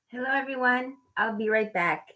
Hello, everyone. I'll be right back.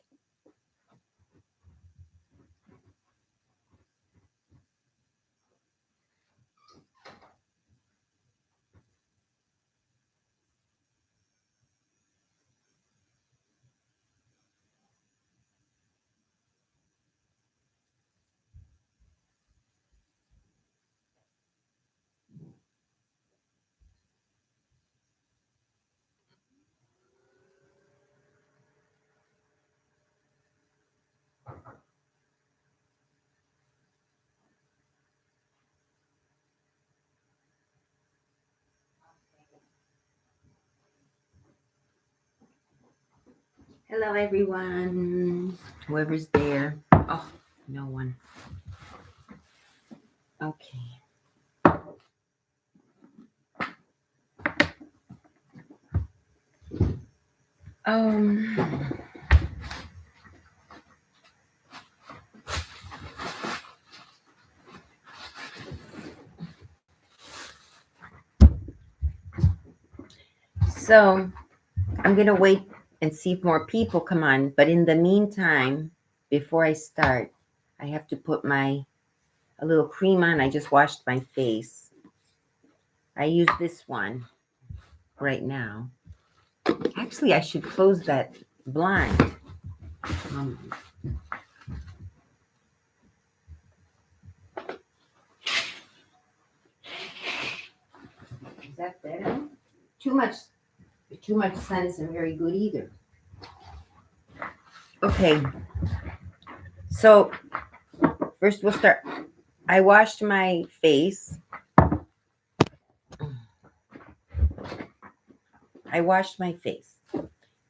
Hello, everyone. Whoever's there. Oh, no one. Okay. So I'm gonna wait and see if more people come on. But in the meantime, before I start, I have to put a little cream on. I just washed my face. I use this one right now. Actually, I should close that blind. Is that better? Too much sun isn't very good either. Okay. So first we'll start. I washed my face.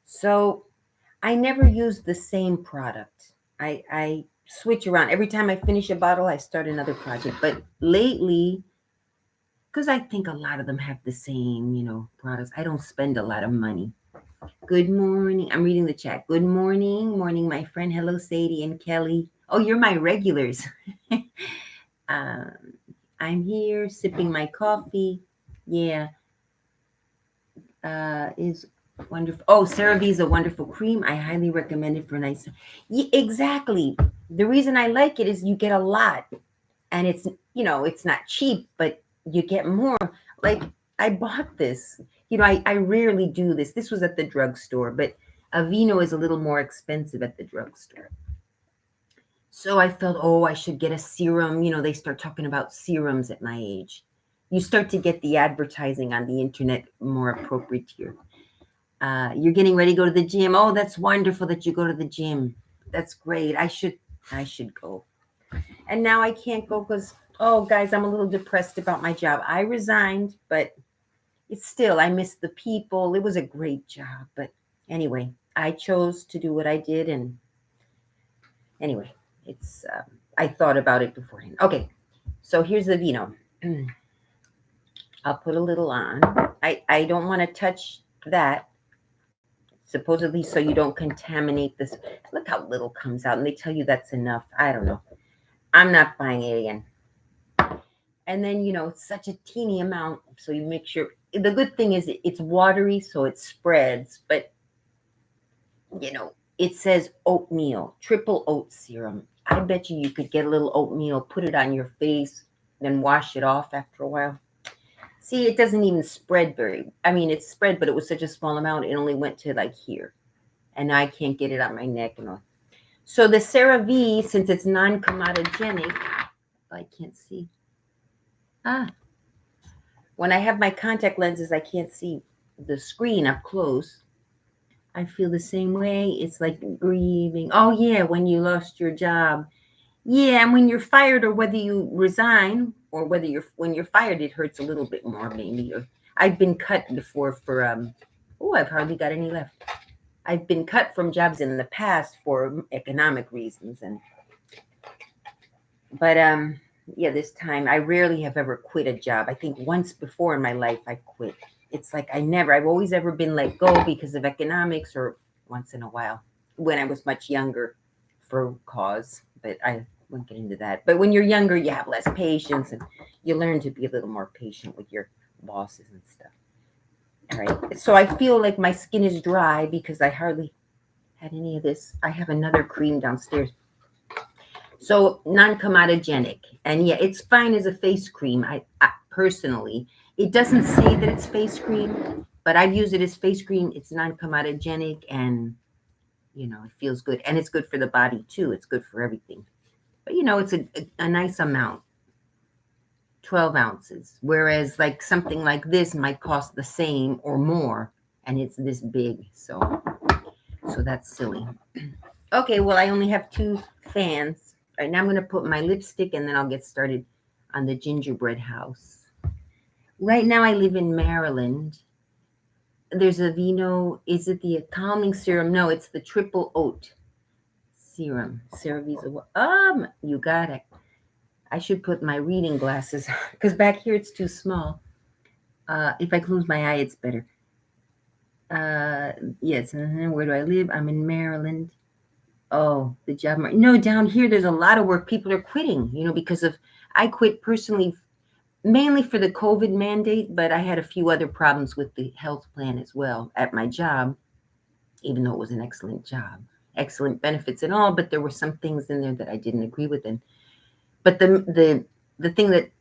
So I never use the same product. I switch around. Every time I finish a bottle, I start another project. But lately, because I think a lot of them have the same, products, I don't spend a lot of money. Good morning. I'm reading the chat. Good morning. Morning, my friend. Hello, Sadie and Kelly. Oh, you're my regulars. I'm here sipping my coffee. Yeah. Is wonderful. Oh, CeraVe is a wonderful cream. I highly recommend it for nice. Yeah, exactly. The reason I like it is you get a lot, and it's not cheap, but you get more. Like I bought this. I rarely do this. This was at the drugstore, but Aveeno is a little more expensive at the drugstore. So I felt, I should get a serum. They start talking about serums at my age. You start to get the advertising on the internet more appropriate to you. You're getting ready to go to the gym. Oh, that's wonderful that you go to the gym. That's great. I should go. And now I can't go because, guys, I'm a little depressed about my job. I resigned, but it's still, I miss the people. It was a great job. But anyway, I chose to do what I did. And anyway, I thought about it beforehand. Okay, so here's the vino. I'll put a little on. I don't want to touch that. Supposedly so you don't contaminate this. Look how little comes out, and they tell you that's enough. I don't know. I'm not buying it again. And then, it's such a teeny amount, so you make sure. The good thing is it's watery, so it spreads, but, it says oatmeal, triple oat serum. I bet you could get a little oatmeal, put it on your face, then wash it off after a while. See, it doesn't even spread it spread, but it was such a small amount, it only went to like here. And now I can't get it on my neck and all. So the CeraVe, since it's non-comedogenic, I can't see. When I have my contact lenses, I can't see the screen up close. I feel the same way. It's like grieving. Oh, yeah, when you lost your job. Yeah, and when you're fired or whether you resign or when you're fired, it hurts a little bit more maybe. I've been cut before for I've hardly got any left. I've been cut from jobs in the past for economic reasons, but yeah, this time I rarely have ever quit a job. I think once before in my life I quit. It's like I've always ever been let go because of economics, or once in a while when I was much younger for cause, but I won't get into that. But when you're younger, you have less patience and you learn to be a little more patient with your bosses and stuff. All right. So I feel like my skin is dry because I hardly had any of this. I have another cream downstairs. So non-comedogenic, and yeah, it's fine as a face cream. I personally, it doesn't say that it's face cream, but I've used it as face cream. It's non-comedogenic, and it feels good, and it's good for the body too. It's good for everything. But it's a nice amount, 12 ounces. Whereas like something like this might cost the same or more, and it's this big. So that's silly. Okay, well, I only have 2 fans. All right, now I'm going to put my lipstick and then I'll get started on the Gingerbread House. Right now I live in Maryland. There's a Vino, is it the calming serum? No, it's the triple oat serum. CeraVe. You got it. I should put my reading glasses on because back here it's too small. If I close my eye, it's better. Yes, where do I live? I'm in Maryland. Oh, the job market. No, down here, there's a lot of work. People are quitting, because I quit personally, mainly for the COVID mandate, but I had a few other problems with the health plan as well at my job, even though it was an excellent job, excellent benefits and all, but there were some things in there that I didn't agree with. But the thing that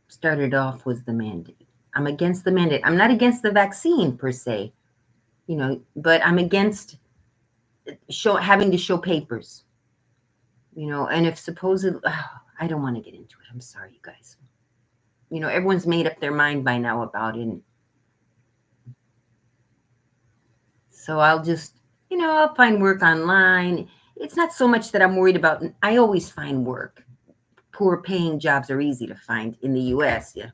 started off was the mandate. I'm against the mandate. I'm not against the vaccine per se, but I'm against having to show papers, and if supposedly, I don't want to get into it. I'm sorry, you guys. Everyone's made up their mind by now about it. So I'll just, I'll find work online. It's not so much that I'm worried about. I always find work. Poor paying jobs are easy to find in the US. Yeah.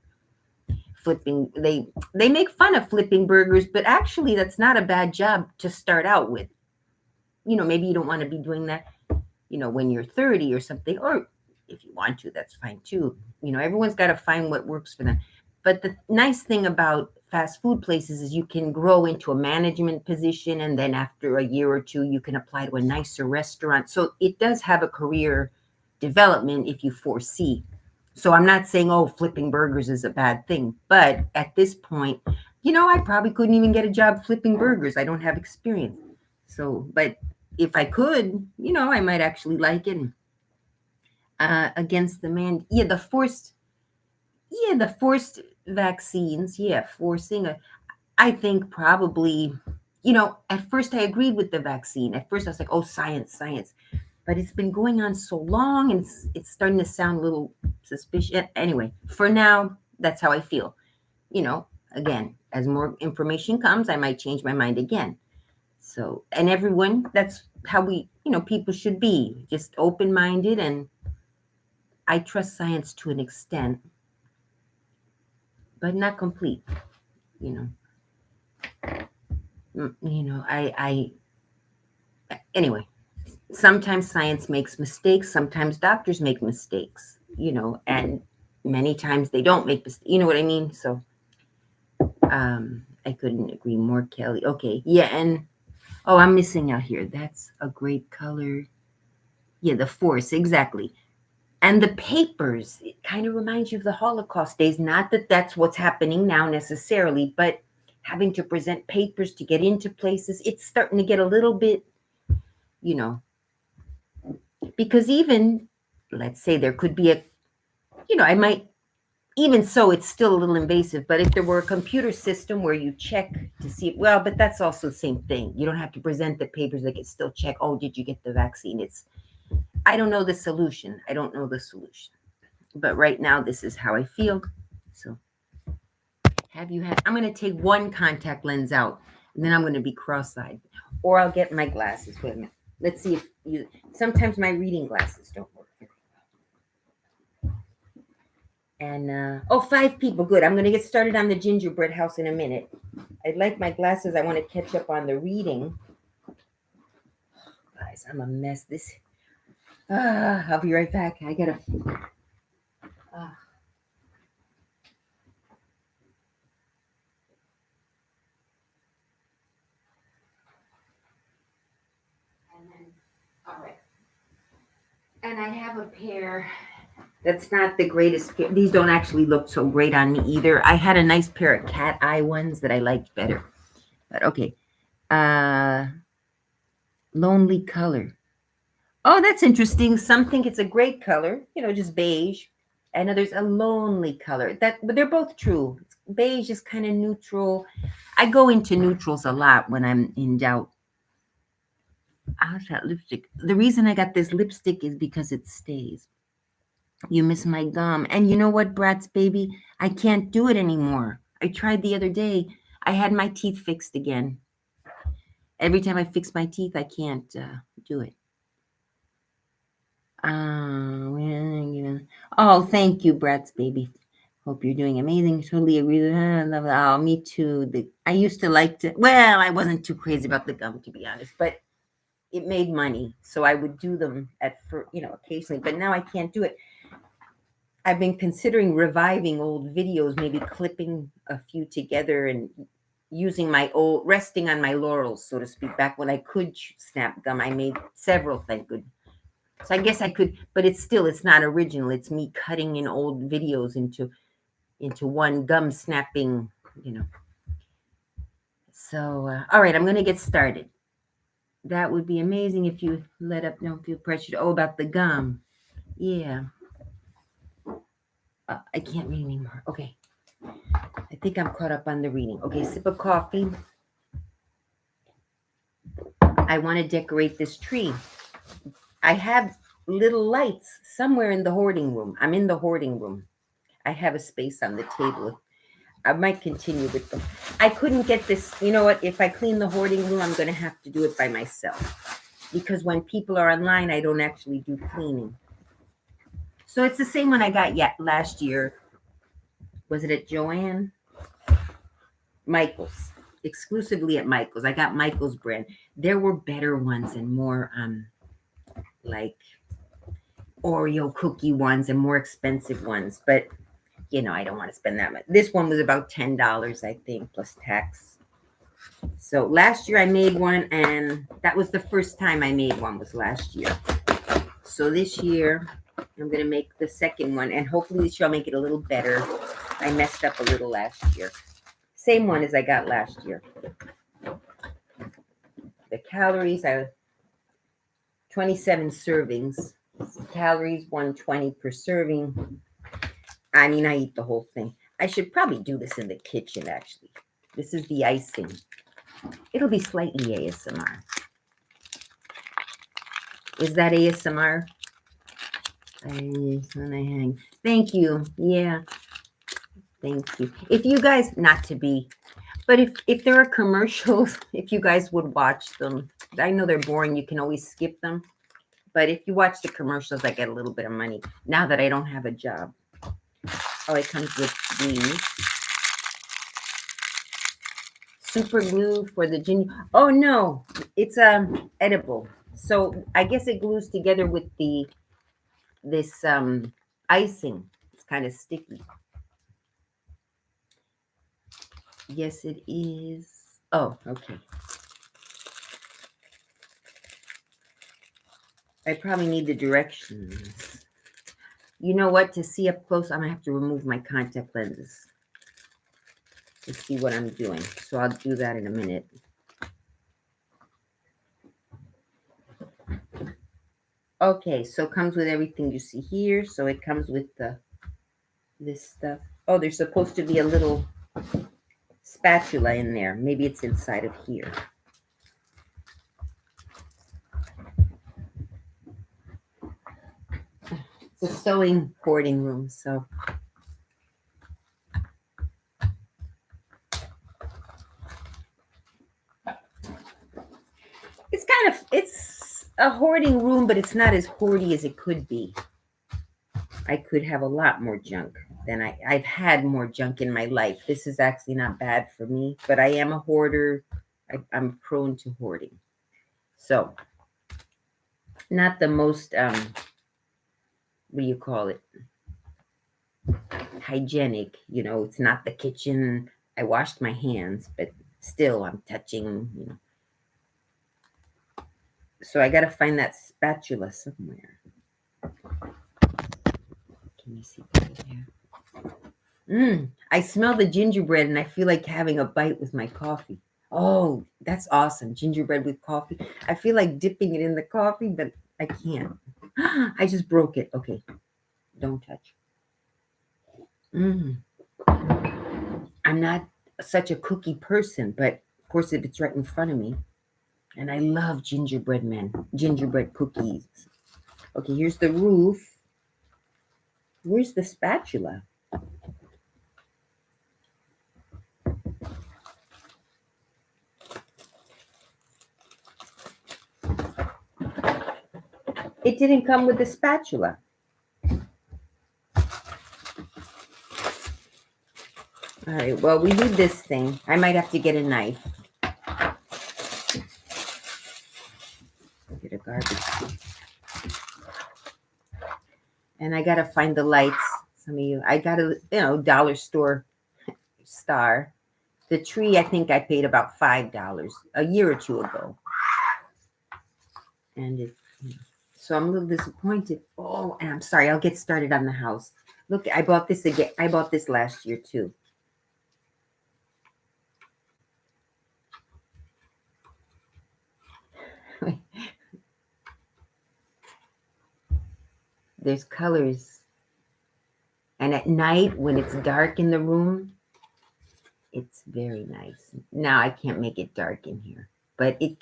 Flipping, they make fun of flipping burgers, but actually that's not a bad job to start out with. Maybe you don't want to be doing that, when you're 30 or something, or if you want to, that's fine too. Everyone's got to find what works for them. But the nice thing about fast food places is you can grow into a management position, and then after a year or two, you can apply to a nicer restaurant. So it does have a career development if you foresee. So I'm not saying, oh, flipping burgers is a bad thing. But at this point, I probably couldn't even get a job flipping burgers. I don't have experience. So, but if I could, I might actually like it. Against the man, the forced vaccines, forcing I think probably, at first I agreed with the vaccine. At first I was like, oh, science, but it's been going on so long and it's starting to sound a little suspicious. Anyway, for now, that's how I feel. Again, as more information comes, I might change my mind again. So, and everyone, that's how people should be, just open-minded, and I trust science to an extent, but not complete, anyway, sometimes science makes mistakes, sometimes doctors make mistakes, and many times they don't make mistakes, you know what I mean? So, I couldn't agree more, Kelly. Okay, yeah, and oh, I'm missing out here. That's a great color. Yeah, the force, exactly. And the papers, it kind of reminds you of the Holocaust days. Not that that's what's happening now necessarily, but having to present papers to get into places, it's starting to get a little bit, because even, let's say there could be I might, even so, it's still a little invasive, but if there were a computer system where you check to see, well, but that's also the same thing. You don't have to present the papers. They can still check, oh, did you get the vaccine? I don't know the solution. But right now, this is how I feel. So I'm going to take one contact lens out, and then I'm going to be cross-eyed, or I'll get my glasses. Wait a minute. Let's see sometimes my reading glasses don't work very And oh, 5 people. Good. I'm going to get started on the Gingerbread House in a minute. I'd like my glasses. I want to catch up on the reading. Guys, I'm a mess. I'll be right back. I gotta. All right. And I have a pair that's not the greatest pair. These don't actually look so great on me either. I had a nice pair of cat eye ones that I liked better. But okay. Lonely color. Oh, that's interesting. Some think it's a great color, just beige. And others a lonely color. But they're both true. Beige is kind of neutral. I go into neutrals a lot when I'm in doubt. How's that lipstick? The reason I got this lipstick is because it stays. You miss my gum. And you know what, Bratz baby? I can't do it anymore. I tried the other day. I had my teeth fixed again. Every time I fix my teeth, I can't do it. Oh, thank you, Bratz baby. Hope you're doing amazing. Totally agree with her. Oh, me too. I used to like to. Well, I wasn't too crazy about the gum, to be honest, but it made money, so I would do them occasionally. But now I can't do it. I've been considering reviving old videos, maybe clipping a few together and using resting on my laurels, so to speak. Back when I could snap gum, I made several, thank goodness. So I guess I could, but it's not original. It's me cutting in old videos into one gum snapping, So, all right, I'm going to get started. That would be amazing if you don't feel pressured. Oh, about the gum. Yeah. I can't read anymore. Okay. I think I'm caught up on the reading. Okay, sip of coffee. I want to decorate this tree. I have little lights somewhere in the hoarding room. I'm in the hoarding room. I have a space on the table. I might continue with them. I couldn't get this. You know what? If I clean the hoarding room, I'm going to have to do it by myself. Because when people are online, I don't actually do cleaning. So it's the same one I got last year. Was it at Joanne? Michael's. Exclusively at Michael's. I got Michael's brand. There were better ones and more like Oreo cookie ones and more expensive ones. But, I don't want to spend that much. This one was about $10, I think, plus tax. So last year I made one, and that was the first time I made one, was last year. So this year I'm going to make the second one, and hopefully this year I'll make it a little better. I messed up a little last year. Same one as I got last year. The calories are 27 servings. Calories 120 per serving. I mean, I eat the whole thing. I should probably do this in the kitchen, actually. This is the icing. It'll be slightly ASMR. Is that ASMR? Thank you. Yeah. Thank you. If you guys, not to be, but if there are commercials, if you guys would watch them, I know they're boring. You can always skip them. But if you watch the commercials, I get a little bit of money now that I don't have a job. Oh, it comes with these. Super glue for the ginger. Oh, no, it's edible. So I guess it glues together with this icing. It's kind of sticky. Yes, it is. Oh, okay. I probably need the directions. You know what? To see up close, I'm going to have to remove my contact lenses to see what I'm doing. So I'll do that in a minute. Okay, so it comes with everything you see here. So it comes with this stuff. Oh, there's supposed to be a little spatula in there. Maybe it's inside of here. It's a sewing hoarding room, so. It's a hoarding room, but it's not as hoardy as it could be. I could have a lot more junk then I've had more junk in my life. This is actually not bad for me, but I am a hoarder. I'm prone to hoarding. So, not the most, what do you call it? Hygienic. You know, it's not the kitchen. I washed my hands, but still I'm touching, you know. So I got to find that spatula somewhere. Can you see that there? I smell the gingerbread and I feel like having a bite with my coffee. Oh, that's awesome. Gingerbread with coffee. I feel like dipping it in the coffee, but I can't. I just broke it. Okay. Don't touch. I'm not such a cookie person, but of course, if it's right in front of me, and I love gingerbread cookies. Okay, here's the roof. Where's the spatula? It didn't come with the spatula. All right, well, we need this thing. I might have to get a knife. Get a garbage. And I got to find the lights. Some of you, I got a, dollar store star. The tree, I think I paid about $5 a year or two ago. And it, so I'm a little disappointed. Oh, and I'm sorry. I'll get started on the house. Look, I bought this again. I bought this last year too. There's colors. And at night, when it's dark in the room, it's very nice. Now I can't make it dark in here, but you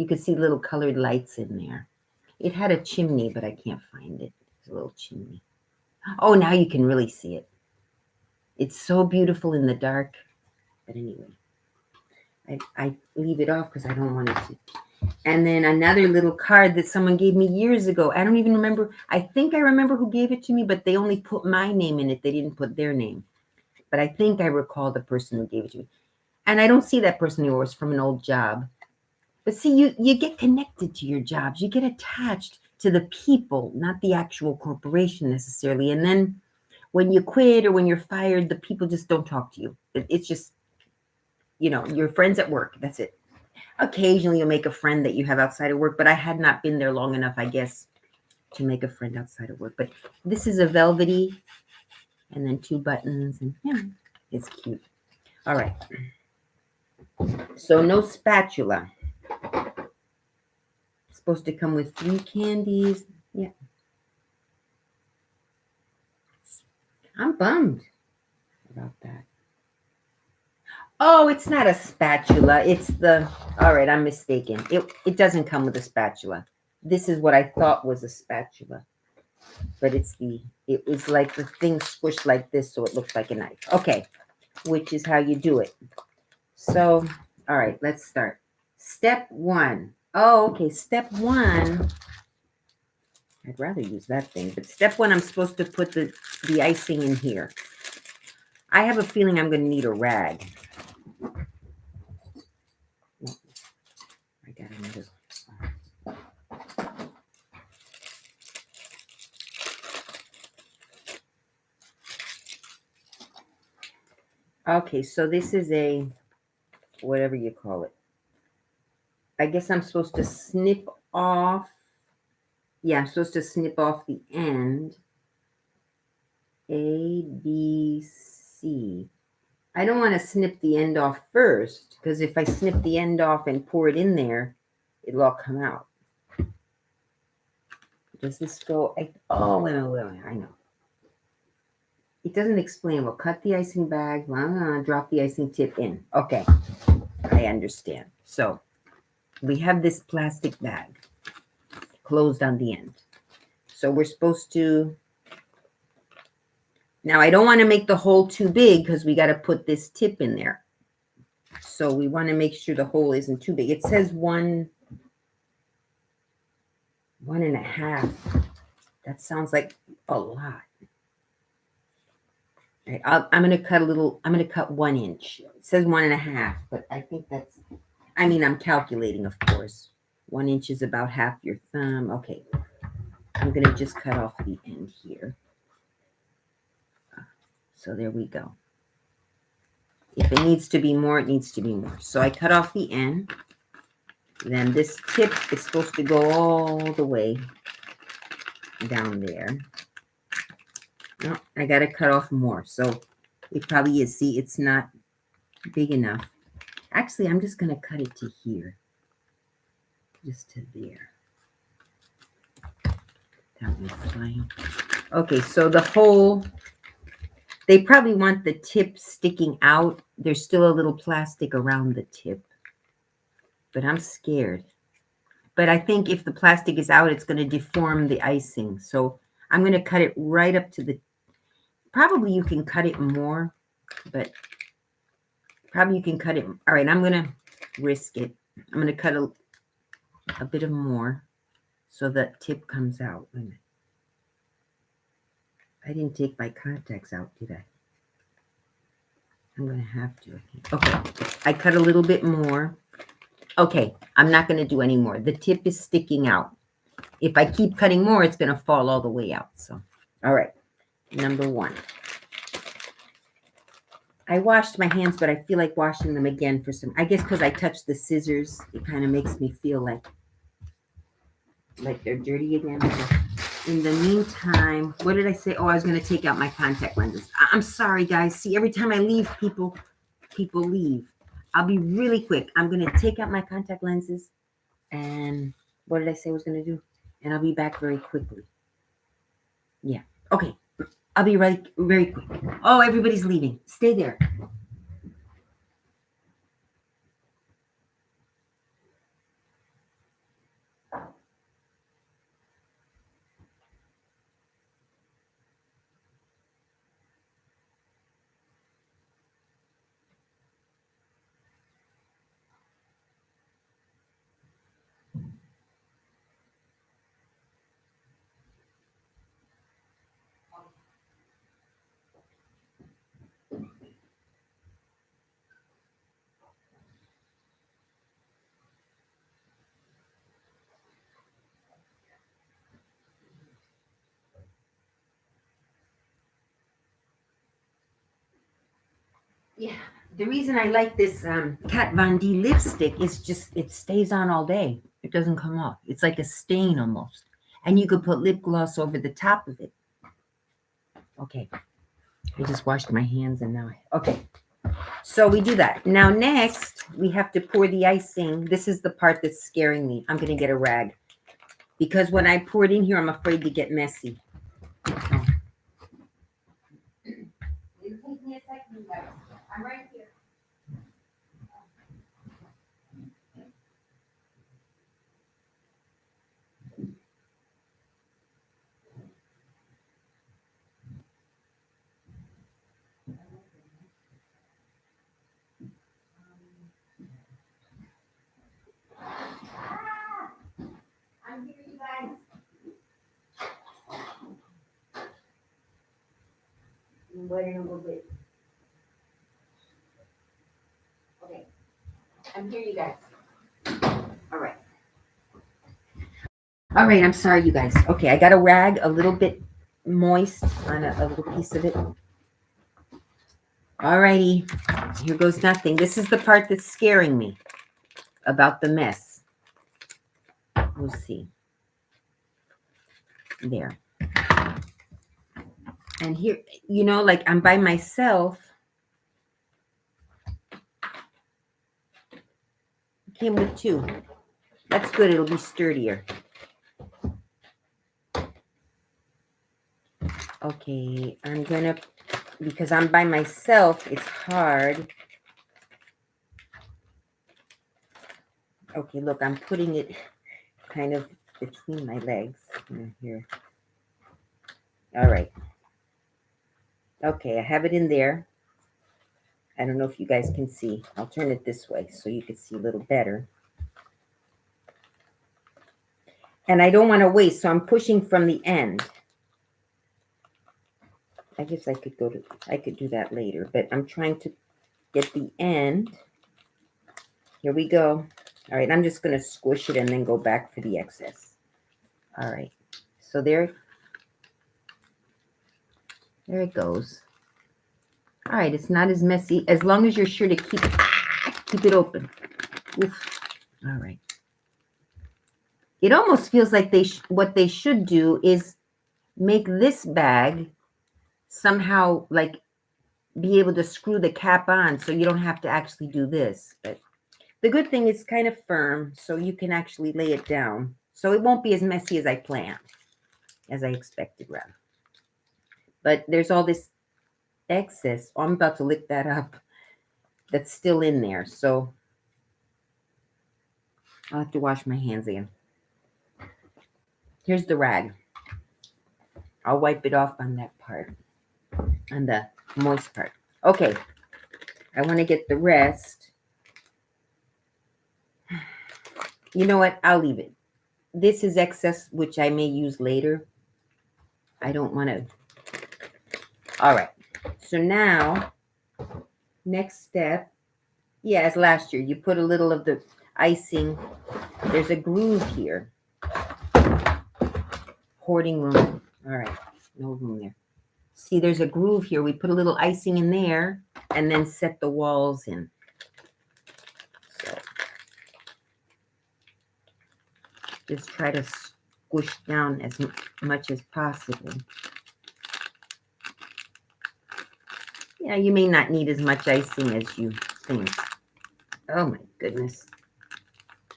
could see little colored lights in there. It had a chimney, but I can't find it. It's a little chimney. Oh, now you can really see it. It's so beautiful in the dark. But anyway, I leave it off because I don't want it to. And then another little card that someone gave me years ago. I don't even remember. I think I remember who gave it to me, but they only put my name in it. They didn't put their name. But I think I recall the person who gave it to me. And I don't see that person anymore. It's from an old job. But see, you get connected to your jobs. You get attached to the people, not the actual corporation necessarily. And then when you quit or when you're fired, the people just don't talk to you. It's just, your friends at work. That's it. Occasionally you'll make a friend that you have outside of work, but I had not been there long enough, I guess, to make a friend outside of work. But this is a velvety, and then 2 buttons, and yeah, it's cute. All right. So no spatula. It's supposed to come with 3 candies. Yeah. I'm bummed about that. Oh, it's not a spatula. It's the, all right, I'm mistaken. It doesn't come with a spatula. This is what I thought was a spatula. But it was like the thing squished like this, so it looks like a knife. Okay, which is how you do it. So, all right, let's start. Step 1. Oh, okay, step 1. I'd rather use that thing, but step 1, I'm supposed to put the icing in here. I have a feeling I'm going to need a rag. I got another. Okay, so this is a, whatever you call it. I guess I'm supposed to snip off. Yeah, I'm supposed to snip off the end. A, B, C. I don't want to snip the end off first, because if I snip the end off and pour it in there, it'll all come out. Does this go? Oh, wait, I know. It doesn't explain. We'll cut the icing bag, drop the icing tip in. Okay, I understand. So we have this plastic bag closed on the end. So we're supposed to, now I don't want to make the hole too big because we got to put this tip in there. So we want to make sure the hole isn't too big. It says 1.5. That sounds like a lot. Right, I'm going to cut a little, I'm going to cut 1 inch. It says 1.5, but I think that's, I mean, I'm calculating, of course. 1 inch is about half your thumb. Okay. I'm going to just cut off the end here. So there we go. If it needs to be more, it needs to be more. So I cut off the end. Then this tip is supposed to go all the way down there. No, I got to cut off more. So it probably is. See, it's not big enough. Actually, I'm just going to cut it to here. Just to there. That was fine. Okay, so the whole, they probably want the tip sticking out. There's still a little plastic around the tip. But I'm scared. But I think if the plastic is out, it's going to deform the icing. So I'm going to cut it right up to the, probably you can cut it more, but probably you can cut it. All right, I'm going to risk it. I'm going to cut a bit of more so that tip comes out. Wait a minute. I didn't take my contacts out, did I? I'm going to have to. Okay, I cut a little bit more. Okay, I'm not going to do any more. The tip is sticking out. If I keep cutting more, it's going to fall all the way out. So, all right, number 1. I washed my hands, but I feel like washing them again for some, I guess because I touched the scissors, it kind of makes me feel like they're dirty again. In the meantime, what did I say? Oh, I was going to take out my contact lenses. I'm sorry, guys. See, every time I leave, people leave. I'll be really quick. I'm going to take out my contact lenses. And what did I say I was going to do? And I'll be back very quickly. Yeah. Okay. I'll be right very quick. Oh, everybody's leaving. Stay there. Yeah, the reason I like this Kat Von D lipstick is just it stays on all day. It doesn't come off. It's like a stain almost. And you could put lip gloss over the top of it. Okay. I just washed my hands and now okay. So we do that. Now next, we have to pour the icing. This is the part that's scaring me. I'm going to get a rag. Because when I pour it in here, I'm afraid to get messy. So. It'll take me a second, guys. I'm right here. I'm here, you guys. I'm waiting a little bit. Okay. I'm here, you guys. All right. All right, I'm sorry, you guys. Okay, I got a rag a little bit moist on a little piece of it. All righty, here goes nothing. This is the part that's scaring me about the mess. We'll see. There. And here, you know, like I'm by myself. Came with 2. That's good. It'll be sturdier. Okay, I'm gonna, because I'm by myself, it's hard. Okay, look, I'm putting it kind of between my legs here. All right. Okay, I have it in there. I don't know if you guys can see. I'll turn it this way so you can see a little better. And I don't want to waste, so I'm pushing from the end. I guess I could do that later, but I'm trying to get the end. Here we go. All right, I'm just going to squish it and then go back for the excess. All right, so there it goes. All right, it's not as messy as long as you're sure to keep it open. Oof. All right. It almost feels like what they should do is make this bag somehow like be able to screw the cap on so you don't have to actually do this. But the good thing is kind of firm, so you can actually lay it down. So it won't be as messy as I planned, as I expected, rather. But there's all this excess. Oh, I'm about to lick that up. That's still in there. So I'll have to wash my hands again. Here's the rag. I'll wipe it off on that part, on the moist part. Okay. I want to get the rest. You know what? I'll leave it. This is excess, which I may use later. I don't want to. All right. So now, next step. Yeah, as last year, you put a little of the icing. There's a groove here. Hoarding room. All right. No room there. See, there's a groove here. We put a little icing in there and then set the walls in. So just try to squish down as much as possible. Yeah, you may not need as much icing as you think. Oh my goodness.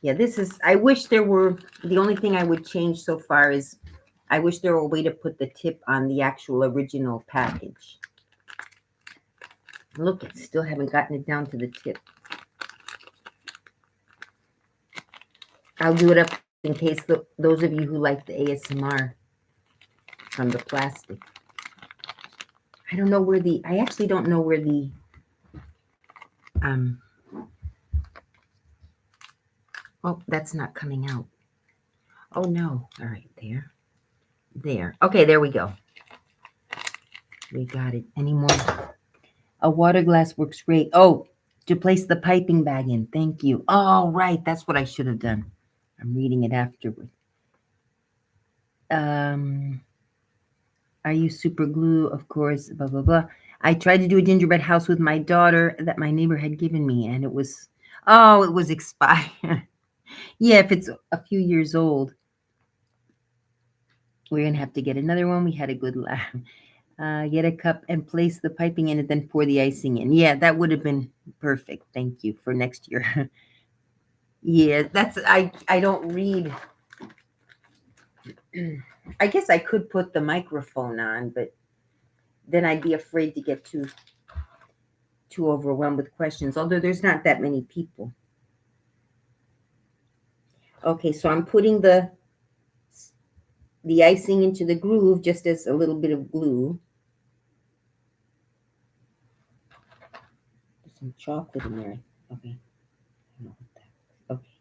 Yeah, this is, I wish there were, the only thing I would change so far is I wish there were a way to put the tip on the actual original package. Look, I still haven't gotten it down to the tip. I'll do it up in case those of you who like the ASMR from the plastic. I don't know where I actually don't know where the, oh, that's not coming out. Oh no, all right, there. Okay, there we go. We got it. Any more? A water glass works great. Oh, to place the piping bag in. Thank you. Oh, right, that's what I should have done. I'm reading it afterward. I use super glue, of course, blah, blah, blah. I tried to do a gingerbread house with my daughter that my neighbor had given me, and it was expired. Yeah, if it's a few years old, we're going to have to get another one. We had a good laugh. Get a cup and place the piping in and then pour the icing in. Yeah, that would have been perfect. Thank you for next year. Yeah, I don't read. I guess I could put the microphone on, but then I'd be afraid to get too overwhelmed with questions, although there's not that many people. Okay, so I'm putting the icing into the groove just as a little bit of glue. There's some chocolate in there. Okay. Okay.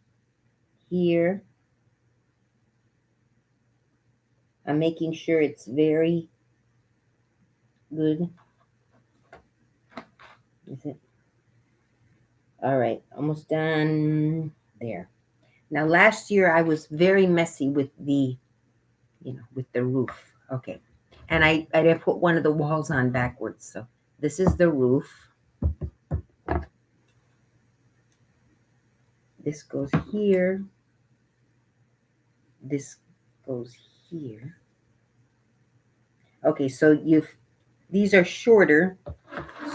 Here. I'm making sure it's very good. Is it? All right, almost done there. Now, last year I was very messy with the, with the roof. Okay. And I did put one of the walls on backwards. So this is the roof. This goes here. This goes here. Okay, so these are shorter.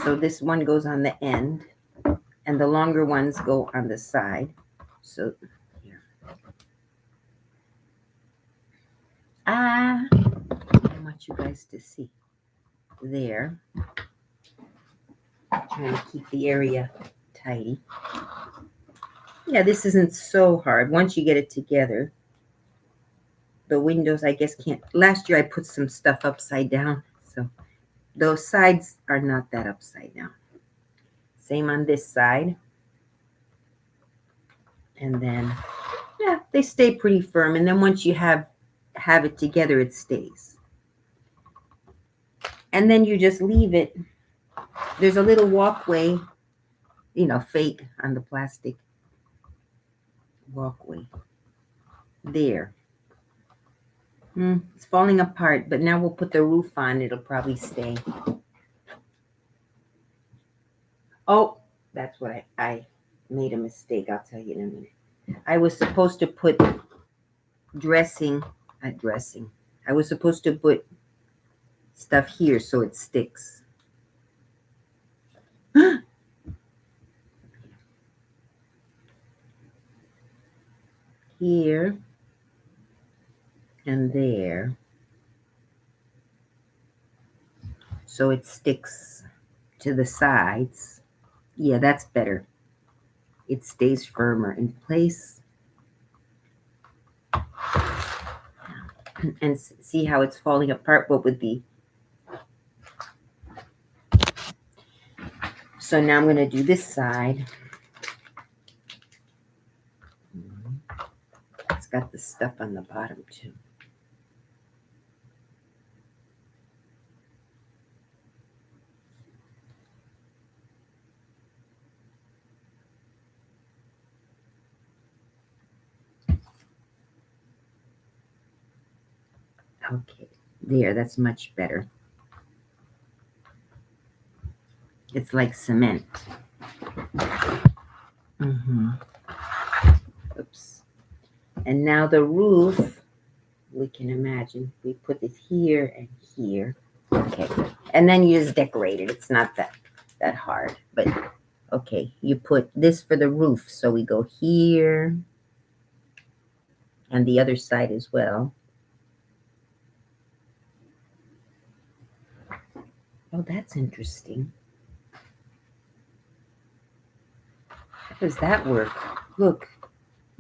So this one goes on the end. And the longer ones go on the side. So here. I want you guys to see. There. Trying to keep the area tidy. Yeah, this isn't so hard once you get it together. The windows, I guess, can't. Last year I put some stuff upside down, so those sides are not that upside down. Same on this side. And then, yeah, they stay pretty firm. And then once you have it together, it stays. And then you just leave it. There's a little walkway, fake on the plastic walkway. There. It's falling apart, but now we'll put the roof on. It'll probably stay. Oh, that's what I made a mistake. I'll tell you in a minute. I was supposed to put dressing. I was supposed to put stuff here so it sticks. Here and there. So it sticks to the sides. Yeah, that's better. It stays firmer in place. And see how it's falling apart, but with the... So now I'm going to do this side. It's got the stuff on the bottom too. Okay, there, that's much better. It's like cement. Oops. And now the roof, we can imagine, we put it here and here. Okay, and then you just decorate it. It's not that hard, but okay, you put this for the roof. So we go here and the other side as well. Oh, that's interesting. How does that work? Look,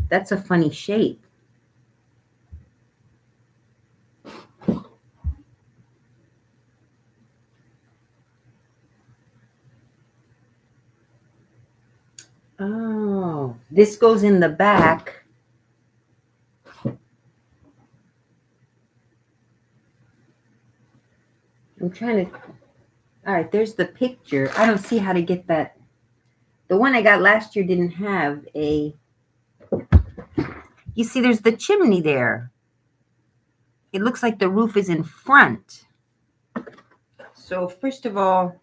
that's a funny shape. Oh, this goes in the back. I'm trying to... All right, there's the picture. I don't see how to get that. The one I got last year didn't have a... You see, there's the chimney there. It looks like the roof is in front. So first of all,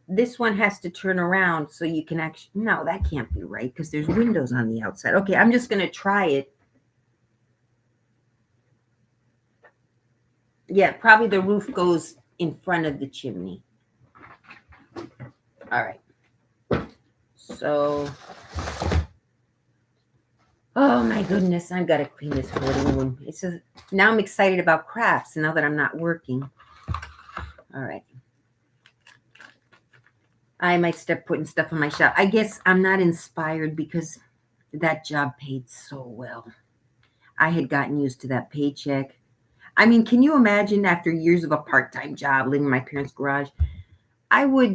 this one has to turn around so you can actually... No, that can't be right because there's windows on the outside. Okay, I'm just going to try it. Yeah, probably the roof goes in front of the chimney. All right. So, oh my goodness, I've got to clean this hoarding room. It's just, now I'm excited about crafts now that I'm not working. All right. I might start putting stuff in my shop. I guess I'm not inspired because that job paid so well. I had gotten used to that paycheck. I mean, can you imagine after years of a part-time job living in my parents' garage? I was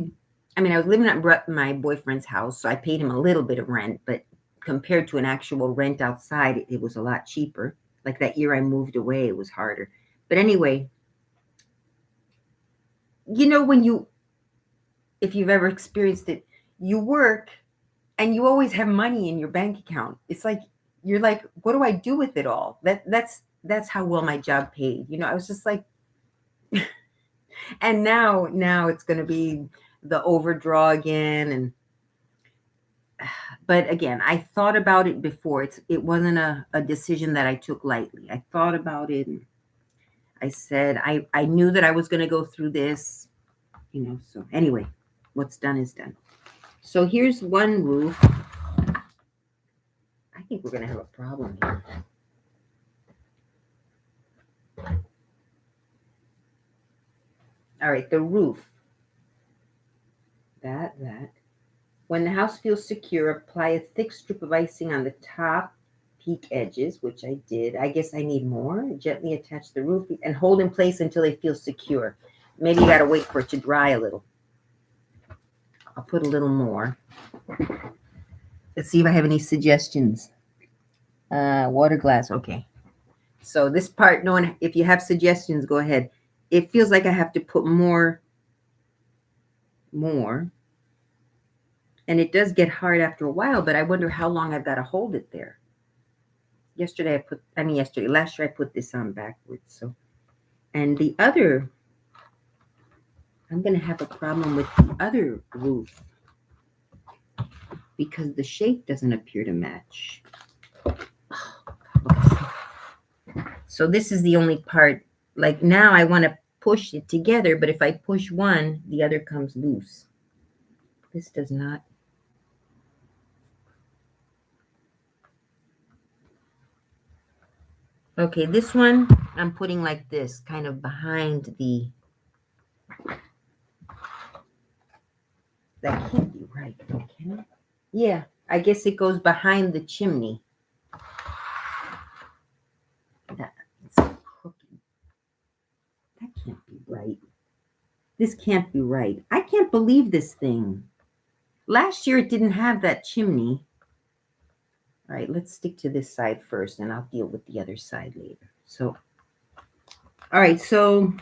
living at my boyfriend's house, so I paid him a little bit of rent, but compared to an actual rent outside, it was a lot cheaper. Like that year I moved away, it was harder. But anyway, if you've ever experienced it, you work and you always have money in your bank account. It's like, you're like, what do I do with it all? That's how well my job paid. I was just like, and now it's going to be the overdraw again. But again, I thought about it before. It wasn't a decision that I took lightly. I thought about it. And I said, I knew that I was going to go through this, so anyway, what's done is done. So here's one roof. I think we're going to have a problem here. All right, the roof. That. When the house feels secure, apply a thick strip of icing on the top peak edges, which I did. I guess I need more. Gently attach the roof and hold in place until they feel secure. Maybe you got to wait for it to dry a little. I'll put a little more. Let's see if I have any suggestions. Water glass. Okay. So this part, if you have suggestions, go ahead. it feels like I have to put more. And it does get hard after a while, but I wonder how long I've got to hold it there. Last year I put this on backwards. So, and the other, I'm going to have a problem with the other roof because the shape doesn't appear to match. So this is the only part, like now I want to push it together, but if I push one, the other comes loose. This does not. Okay, this one I'm putting like this, kind of behind the. That can't be right, though, can it? Yeah, I guess it goes behind the chimney. It's crooked. That can't be right. This can't be right. I can't believe this thing. Last year it didn't have that chimney. All right, let's stick to this side first, and I'll deal with the other side later. So, all right, so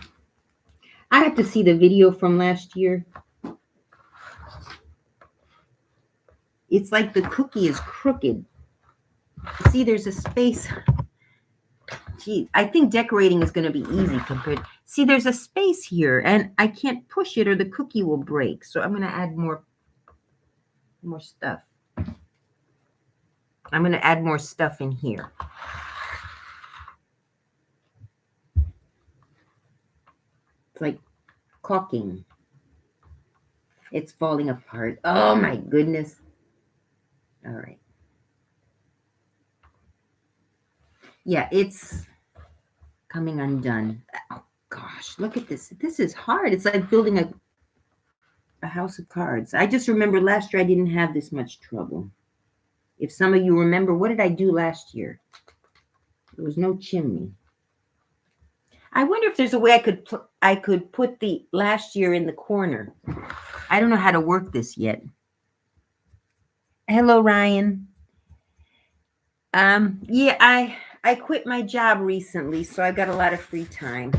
I have to see the video from last year. It's like the cookie is crooked. See, there's a space. Gee, I think decorating is going to be easy compared. See, there's a space here, and I can't push it or the cookie will break. So I'm going to add more stuff. I'm going to add more stuff in here. It's like caulking. It's falling apart. Oh my goodness. All right. Yeah, it's coming undone. Oh gosh, look at this. This is hard. It's like building a house of cards. I just remember last year I didn't have this much trouble. If some of you remember, what did I do last year? There was no chimney. I wonder if there's a way I could put the last year in the corner. I don't know how to work this yet. Hello, Ryan. Yeah, I quit my job recently, so I've got a lot of free time.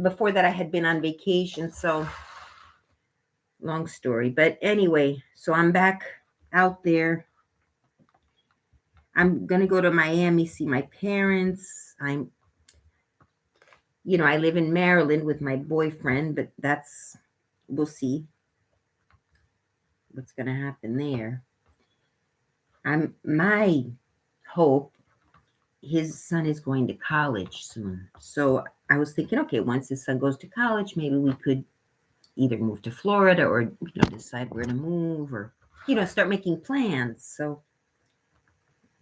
Before that, I had been on vacation, so long story. But anyway, so I'm back out there. I'm going to go to Miami, see my parents. I live in Maryland with my boyfriend, but we'll see what's going to happen there. My hope, his son is going to college soon. So I was thinking, okay, once his son goes to college, maybe we could either move to Florida or, decide where to move or, start making plans. So,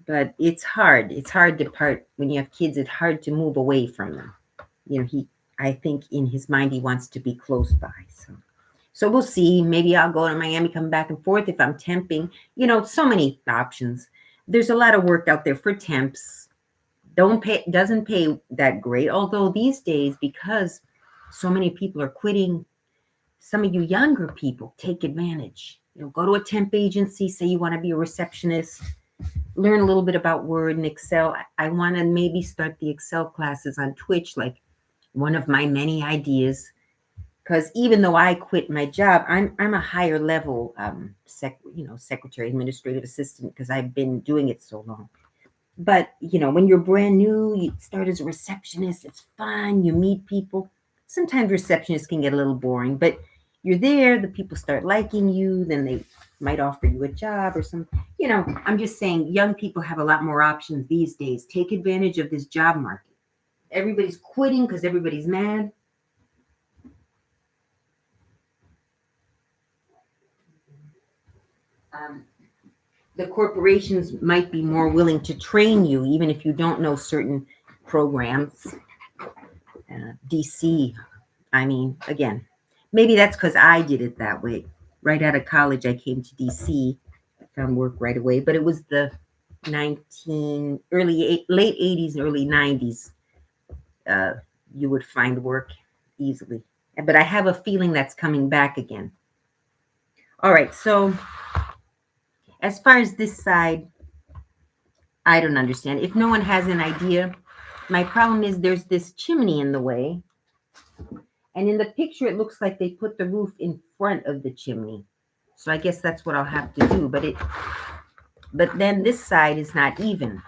but it's hard. It's hard to part when you have kids. It's hard to move away from them. I think in his mind, he wants to be close by. So we'll see. Maybe I'll go to Miami, come back and forth if I'm temping. So many options. There's a lot of work out there for temps. Doesn't pay that great. Although these days, because so many people are quitting, some of you younger people take advantage. Go to a temp agency, say you want to be a receptionist, learn a little bit about Word and Excel. I want to maybe start the Excel classes on Twitch, like one of my many ideas. Because even though I quit my job, I'm a higher level secretary, administrative assistant, because I've been doing it so long. But when you're brand new, you start as a receptionist. It's fun. You meet people. Sometimes receptionists can get a little boring, but you're there. The people start liking you. Then they might offer you a job or something. I'm just saying, young people have a lot more options these days. Take advantage of this job market. Everybody's quitting because everybody's mad. The corporations might be more willing to train you, even if you don't know certain programs. DC, again, maybe that's because I did it that way. Right out of college, I came to DC. I found work right away, but it was the late 80s, early 90s. You would find work easily. But I have a feeling that's coming back again. All right, so as far as this side, I don't understand. If no one has an idea, my problem is there's this chimney in the way. And in the picture, it looks like they put the roof in front of the chimney. So I guess that's what I'll have to do. But then this side is not even.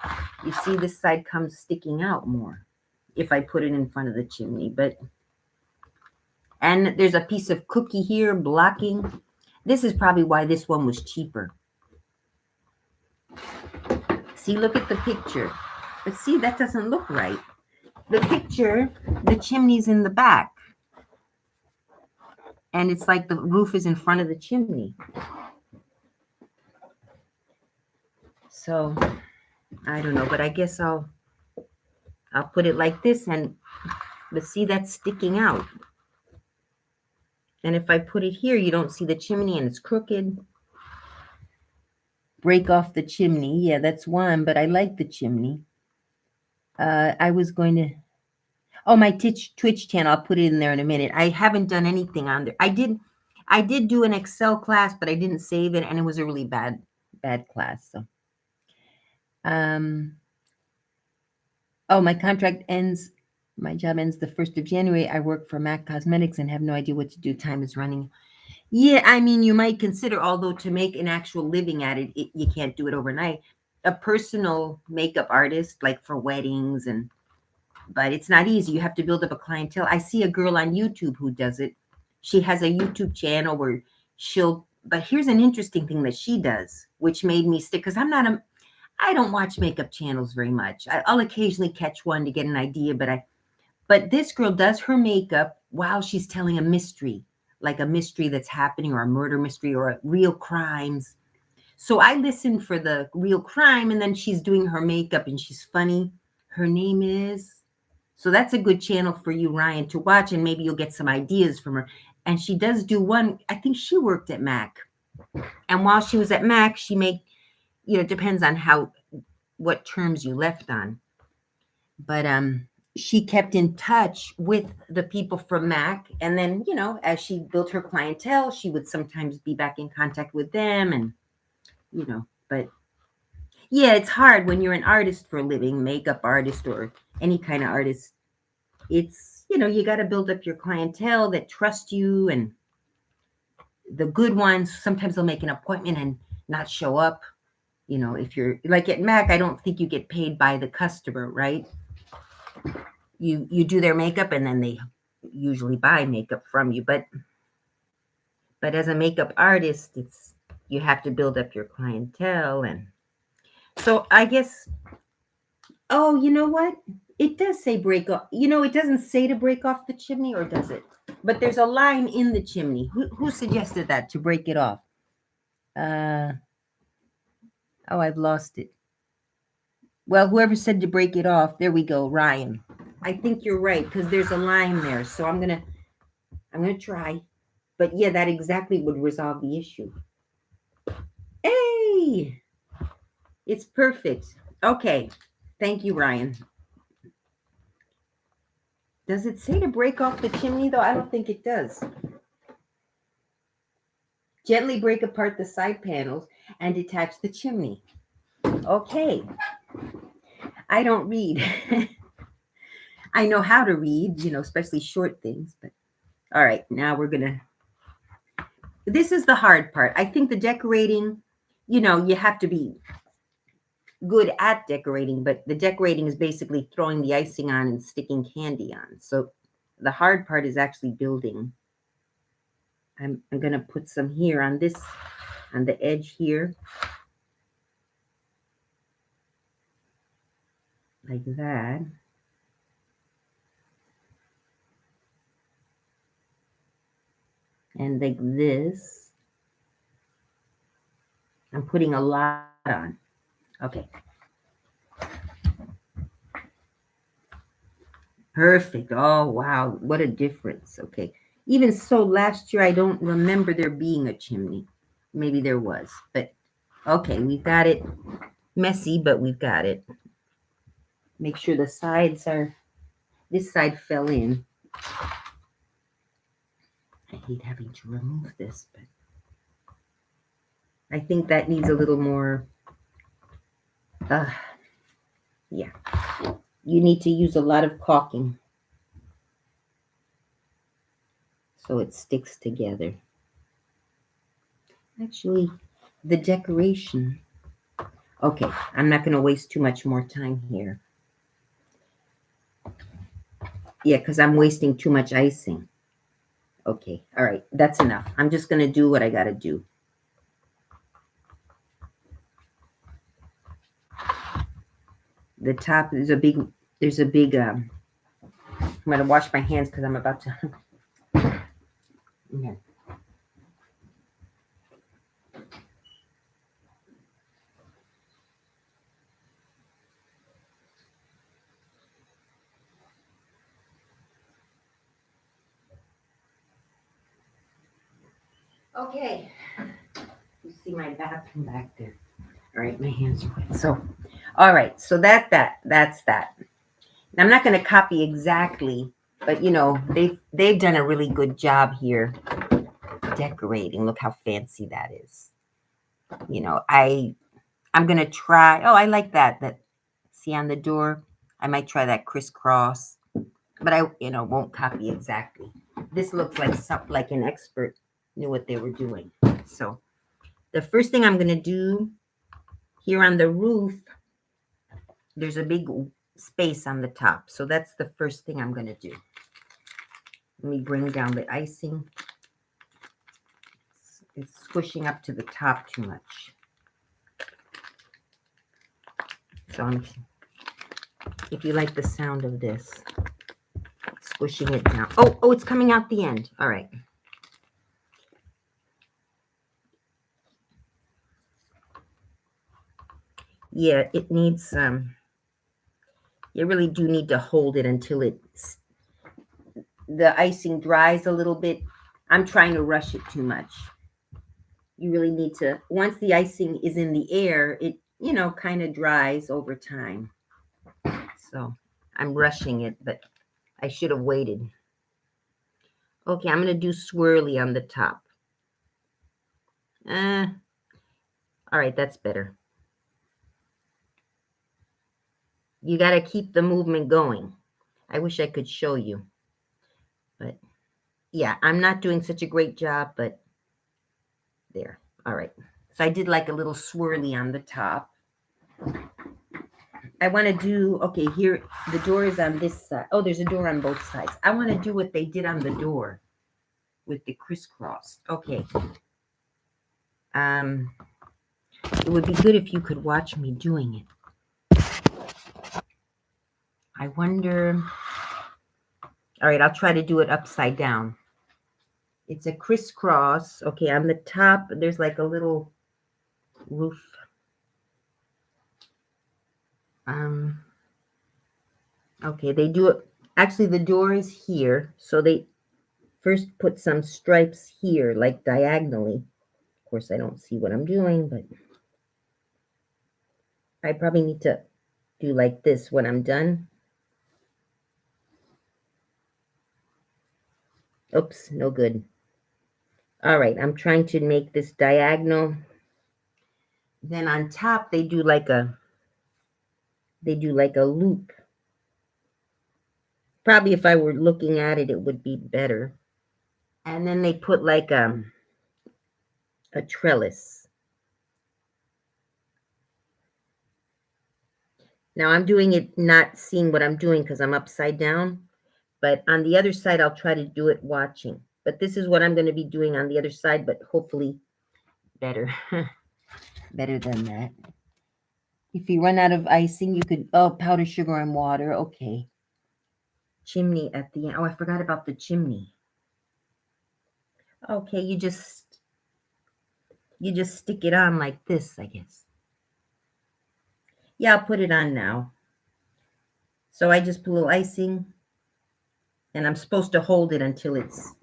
You see, this side comes sticking out more if I put it in front of the chimney. And there's a piece of cookie here blocking. This is probably why this one was cheaper. See, look at the picture. But see, that doesn't look right. The picture, the chimney's in the back. And it's like the roof is in front of the chimney. So, I don't know, but I guess I'll put it like this, but see, that's sticking out. And if I put it here, you don't see the chimney and it's crooked. Break off the chimney. Yeah, that's one, but I like the chimney. I was going to, my Twitch channel, I'll put it in there in a minute. I haven't done anything on there. I did do an Excel class, but I didn't save it, and it was a really bad class. So, my contract ends. My job ends the 1st of January. I work for MAC Cosmetics and have no idea what to do. Time is running. Yeah, I mean, you might consider, although to make an actual living at it, you can't do it overnight. A personal makeup artist, like for weddings, but it's not easy. You have to build up a clientele. I see a girl on YouTube who does it. She has a YouTube channel where but here's an interesting thing that she does, which made me stick, because I don't watch makeup channels very much. I'll occasionally catch one to get an idea, but this girl does her makeup while she's telling a mystery, like a mystery that's happening, or a murder mystery, or real crimes. So I listen for the real crime, and then she's doing her makeup and she's funny. Her name is, so that's a good channel for you, Ryan, to watch, and maybe you'll get some ideas from her. And she does do one, I think she worked at MAC. And while she was at MAC, she it depends on what terms you left on. But she kept in touch with the people from MAC. And then, as she built her clientele, she would sometimes be back in contact with them. And, but yeah, it's hard when you're an artist for a living, makeup artist or any kind of artist. It's, you got to build up your clientele that trust you, and the good ones, sometimes they'll make an appointment and not show up. If you're like at MAC, I don't think you get paid by the customer, right? You do their makeup, and then they usually buy makeup from you. But as a makeup artist, you have to build up your clientele. And so I guess, you know what? It does say break off. It doesn't say to break off the chimney, or does it? But there's a line in the chimney. Who suggested that, to break it off? I've lost it. Well, whoever said to break it off, there we go, Ryan. I think you're right, because there's a line there. So I'm gonna try. But yeah, that exactly would resolve the issue. Hey, it's perfect. Okay, thank you, Ryan. Does it say to break off the chimney, though? I don't think it does. Gently break apart the side panels and detach the chimney. Okay. I don't read. I know how to read, especially short things. But all right, now this is the hard part. I think the decorating, you have to be good at decorating, but the decorating is basically throwing the icing on and sticking candy on. So the hard part is actually building. I'm going to put some here on the edge here. Like that. And like this. I'm putting a lot on. Okay. Perfect. Oh, wow. What a difference. Okay. Even so, last year, I don't remember there being a chimney. Maybe there was. But, okay, we've got it. Messy, but we've got it. Make sure the sides this side fell in. I hate having to remove this, but I think that needs a little more. Yeah. You need to use a lot of caulking. so it sticks together. Actually, the decoration. Okay, I'm not going to waste too much more time here. Yeah, because I'm wasting too much icing. Okay, all right, that's enough. I'm just going to do what I got to do. The top, there's a big, I'm going to wash my hands because I'm about to. Okay. Okay, you see my bathroom back there. All right, my hands are wet. So, all right, so that's that. Now, I'm not going to copy exactly, but you know they've done a really good job here decorating. Look how fancy that is. You know, I'm going to try. Oh, I like that. That see on the door. I might try that crisscross, but I won't copy exactly. This looks like something like an expert knew what they were doing. So the first thing I'm going to do here on the roof, there's a big space on the top. So that's the first thing I'm going to do. Let me bring down the icing. It's squishing up to the top too much. So if you like the sound of this, squishing it down. Oh, it's coming out the end. All right. Yeah, it needs, you really do need to hold it until the icing dries a little bit. I'm trying to rush it too much. You really need to, once the icing is in the air, it, kind of dries over time. So I'm rushing it, but I should have waited. Okay, I'm going to do swirly on the top. All right, that's better. You got to keep the movement going. I wish I could show you. But yeah, I'm not doing such a great job, but there. All right. So I did like a little swirly on the top. I want to do, okay, here, the door is on this side. Oh, there's a door on both sides. I want to do what they did on the door with the crisscross. Okay. It would be good if you could watch me doing it. I wonder. All right, I'll try to do it upside down. It's a crisscross. Okay, on the top, there's like a little roof. Okay, they do it. Actually, the door is here. So they first put some stripes here, like diagonally. Of course, I don't see what I'm doing, but I probably need to do like this when I'm done. Oops, no good. All right, I'm trying to make this diagonal. Then on top, they do like a loop. Probably if I were looking at it, it would be better. And then they put like a trellis. Now I'm doing it not seeing what I'm doing because I'm upside down. But on the other side, I'll try to do it watching. But this is what I'm going to be doing on the other side, but hopefully better. Better than that. If you run out of icing, you could, powdered sugar and water. Okay. Chimney at the end. Oh, I forgot about the chimney. Okay, you just stick it on like this, I guess. Yeah, I'll put it on now. So I just put a little icing, and I'm supposed to hold it until it's.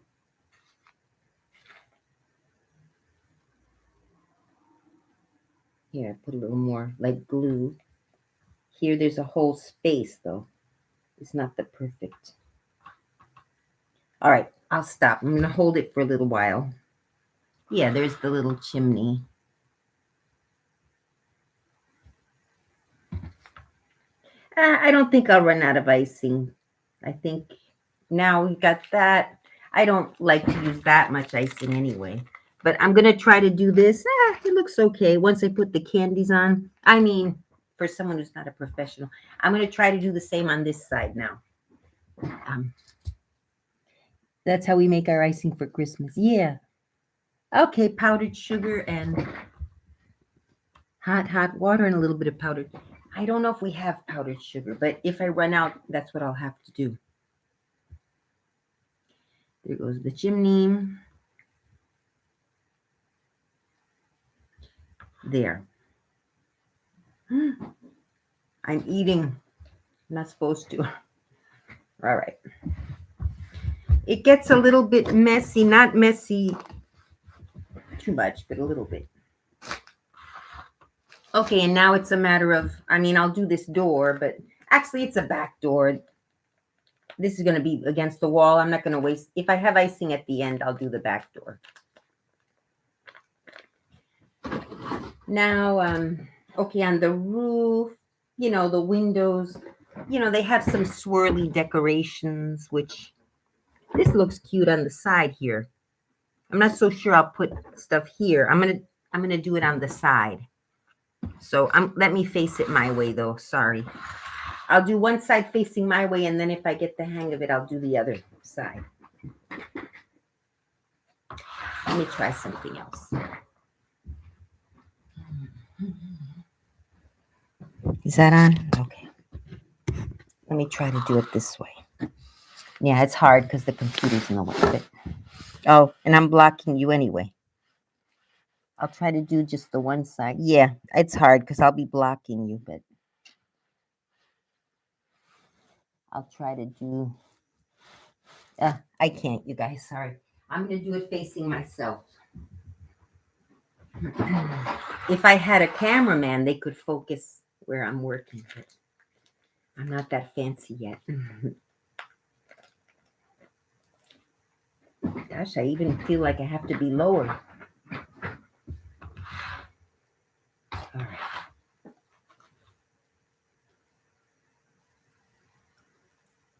Here, I put a little more like glue. Here, there's a whole space, though. It's not the perfect. All right, I'll stop. I'm going to hold it for a little while. Yeah, there's the little chimney. I don't think I'll run out of icing. I think now we got that. I don't like to use that much icing anyway. But I'm going to try to do this. It looks okay once I put the candies on. I mean, for someone who's not a professional, I'm going to try to do the same on this side now. That's how we make our icing for Christmas. Yeah. Okay, powdered sugar and hot water and a little bit of powdered. I don't know if we have powdered sugar, but if I run out, that's what I'll have to do. There goes the chimney. There. I'm eating. I'm not supposed to. All right. It gets a little bit messy, not messy too much, but a little bit. Okay, and now it's a matter of, I mean, I'll do this door, but actually it's a back door. This is going to be against the wall. I'm not going to waste. If I have icing at the end, I'll do the back door. Now, okay, on the roof, you know, the windows, you know, they have some swirly decorations, which this looks cute on the side here. I'm not so sure I'll put stuff here. I'm gonna do it on the side. So let me face it my way though. Sorry. I'll do one side facing my way, and then if I get the hang of it, I'll do the other side. Let me try something else. Is that on? Okay. Let me try to do it this way. Yeah, it's hard because the computer's in the way of it. Oh, and I'm blocking you anyway. I'll try to do just the one side. Yeah, it's hard because I'll be blocking you, but I'll try to do... I can't, you guys. Sorry. I'm going to do it facing myself. If I had a cameraman, they could focus where I'm working, but I'm not that fancy yet. Gosh, I even feel like I have to be lower. All right.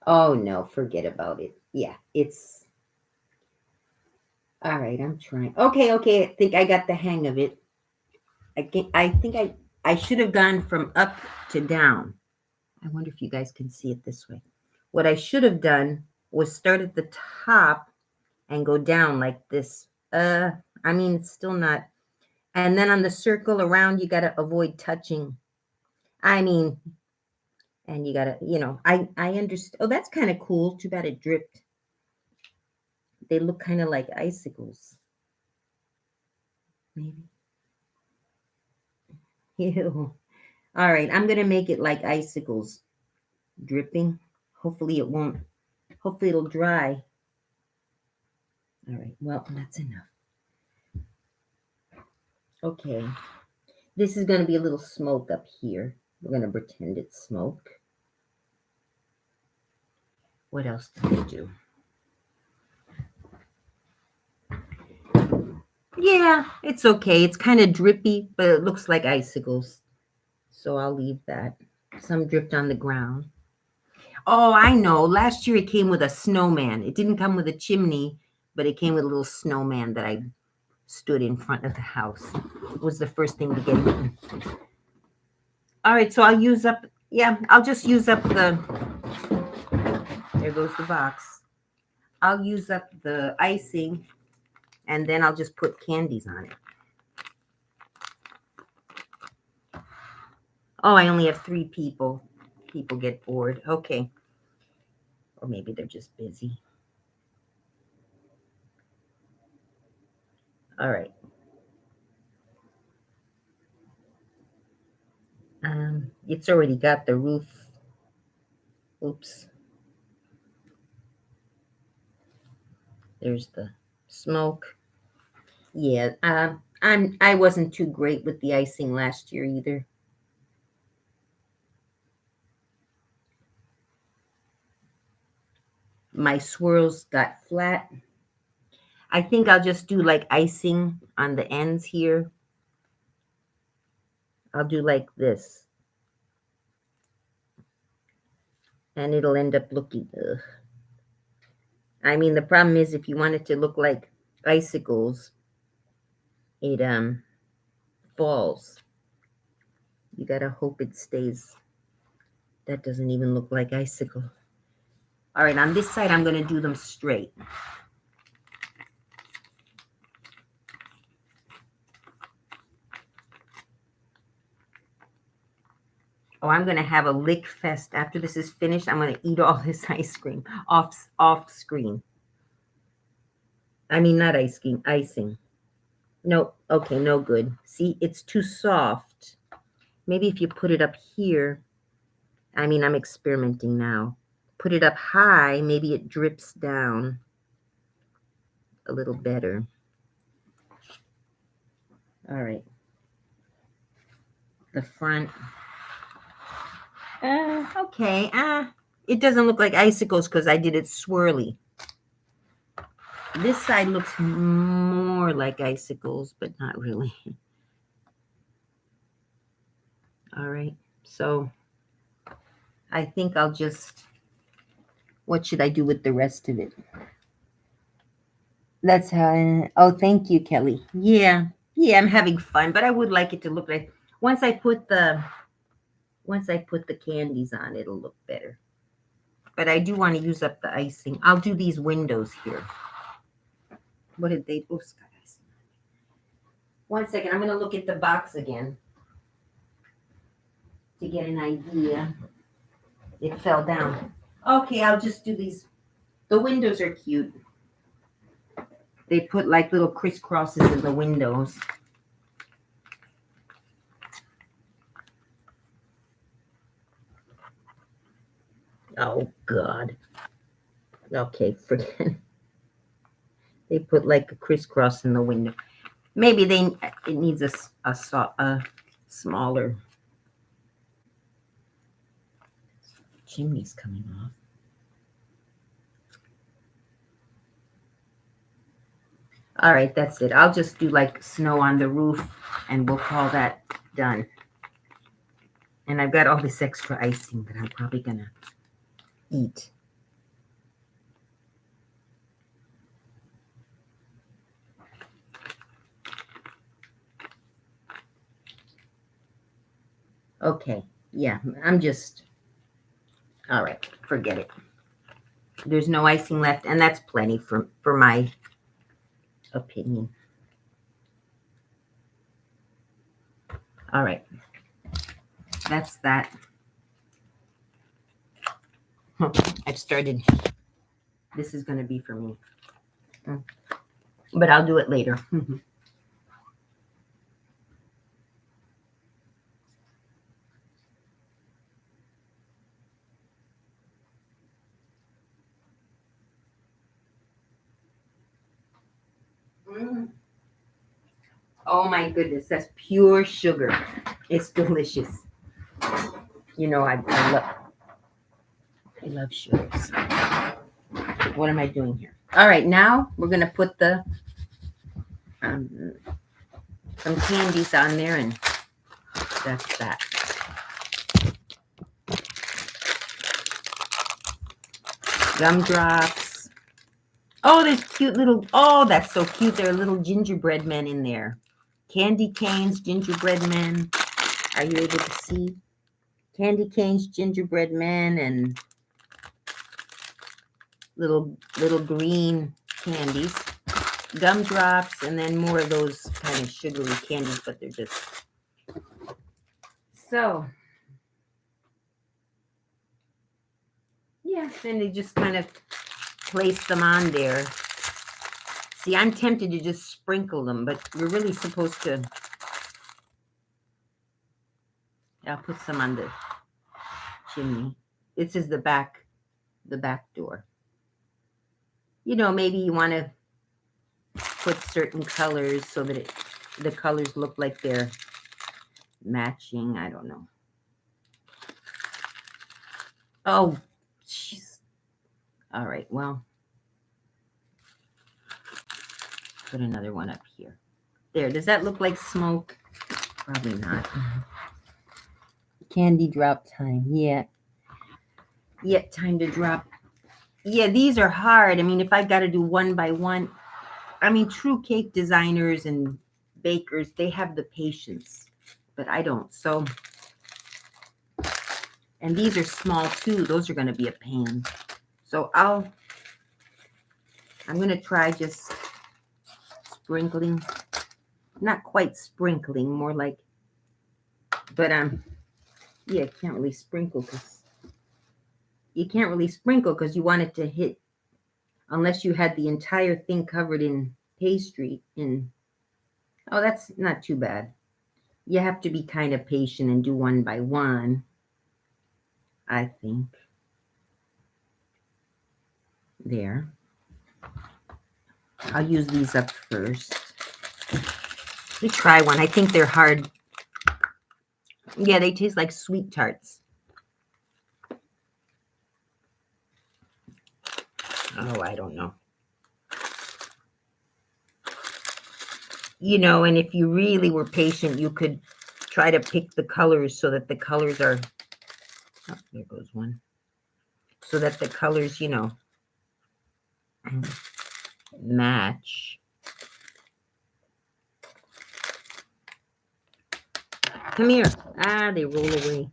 Oh, no, forget about it. Yeah, it's... All right, I'm trying. Okay, I think I got the hang of it. I think I should have gone from up to down. I wonder if you guys can see it this way. What I should have done was start at the top and go down like this. I mean, it's still not. And then on the circle around, you got to avoid touching. I mean, and you got to, you know, I understand. Oh, that's kind of cool. Too bad it dripped. They look kind of like icicles. Maybe. Ew. All right, I'm going to make it like icicles dripping. Hopefully it won't. Hopefully it'll dry. All right, well, that's enough. Okay, this is going to be a little smoke up here. We're going to pretend it's smoke. What else did I do? Yeah, it's okay. It's kind of drippy, but it looks like icicles. So I'll leave that. Some dripped on the ground. Oh, I know. Last year it came with a snowman. It didn't come with a chimney, but it came with a little snowman that I stood in front of the house. It was the first thing to get eaten. All right, so I'll use up, I'll just use up the, there goes the box. I'll use up the icing, and then I'll just put candies on it. Oh, I only have 3 people. People get bored. Okay. Or maybe they're just busy. All right. It's already got the roof. Oops. There's the smoke. Yeah, I wasn't too great with the icing last year either. My swirls got flat. I think I'll just do like icing on the ends here. I'll do like this. And it'll end up looking, I mean, the problem is if you want it to look like icicles, it falls. You gotta hope it stays. That doesn't even look like icicle. All right, on this side, I'm gonna do them straight. Oh, I'm gonna have a lick fest after this is finished. I'm gonna eat all this ice cream off screen. I mean, not ice cream, icing. No, okay, no good. See, it's too soft. Maybe if you put it up here, I mean, I'm experimenting now. Put it up high, maybe it drips down a little better. All right. The front. Okay. It doesn't look like icicles because I did it swirly. This side looks more like icicles, but not really. All right. So I think I'll just, what should I do with the rest of it? That's how, oh, thank you, Kelly. Yeah. Yeah, I'm having fun, but I would like it to look like, once I put the candies on, it'll look better. But I do want to use up the icing. I'll do these windows here. What did they, oh, Scott, icing. 1 second, I'm going to look at the box again to get an idea. It fell down. Okay, I'll just do these. The windows are cute. They put like little crisscrosses in the windows. Oh, God. Okay, forget it. They put like a crisscross in the window. Maybe it needs a smaller. Chimney's coming off. All right, that's it. I'll just do like snow on the roof and we'll call that done. And I've got all this extra icing that I'm probably gonna eat. Okay, yeah, I'm just, all right, forget it. There's no icing left, and that's plenty for my opinion. All right, that's that. I've started, this is going to be for me, but I'll do it later. Oh my goodness, that's pure sugar. It's delicious. You know, I love sugars. What am I doing here? All right, now we're gonna put the some candies on there, and that's that. Gumdrops. Oh, there's cute little, oh, that's so cute. There are little gingerbread men in there. Candy canes, gingerbread men. Are you able to see? Candy canes, gingerbread men, and little green candies. Gumdrops, and then more of those kind of sugary candies, but they're just... So, yeah, then they just kind of place them on there. See, I'm tempted to just sprinkle them, but we're really supposed to... I'll put some on the chimney. This is the back door. You know, maybe you want to put certain colors so that the colors look like they're matching. I don't know. Oh, jeez. All right, well, put another one up here. There, does that look like smoke? Probably not. Candy drop time. Yeah. Yeah, time to drop Yeah, these are hard. I mean, if I got to do one by one, I mean, true cake designers and bakers, they have the patience, but I don't. So, and these are small too. Those are going to be a pain. So I'm going to try just sprinkling, not quite sprinkling, more like, but yeah, can't really sprinkle because you want it to hit, unless you had the entire thing covered in pastry. Oh, that's not too bad. You have to be kind of patient and do one by one, I think. There. I'll use these up first. Let me try one. I think they're hard. Yeah, they taste like sweet tarts. Oh, I don't know. You know, and if you really were patient, you could try to pick the colors so that the colors are, oh, there goes one. So that the colors, you know, match. Come here. Ah, they roll away.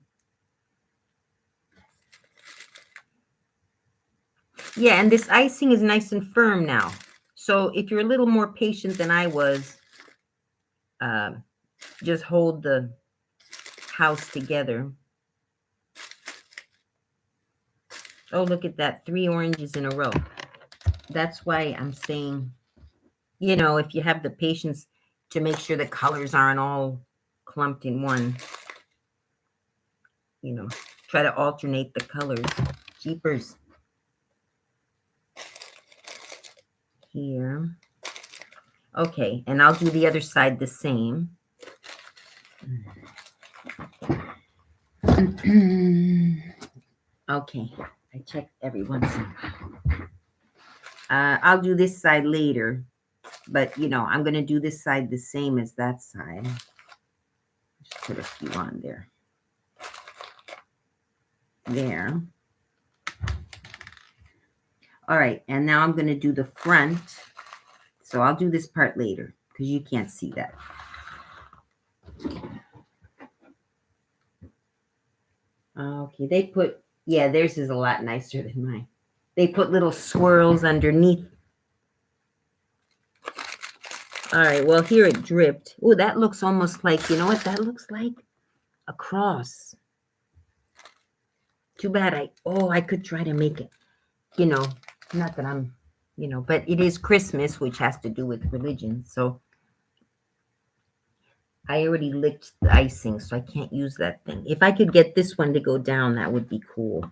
Yeah, and this icing is nice and firm now. So if you're a little more patient than I was, just hold the house together. Oh, look at that. 3 oranges in a row. That's why I'm saying, you know, if you have the patience to make sure the colors aren't all clumped in one, you know, try to alternate the colors. Jeepers. Here. Okay, and I'll do the other side the same. Okay, I checked every once in a while. I'll do this side later, but you know, I'm going to do this side the same as that side. Just put a few on there. There. All right, and now I'm going to do the front. So I'll do this part later because you can't see that. Okay, they put, yeah, theirs is a lot nicer than mine. They put little swirls underneath. All right, well, here it dripped. Oh, that looks almost like, you know what that looks like? A cross. Too bad I could try to make it, you know, not that I'm, you know, but it is Christmas, which has to do with religion. So I already licked the icing, so I can't use that thing. If I could get this one to go down, that would be cool.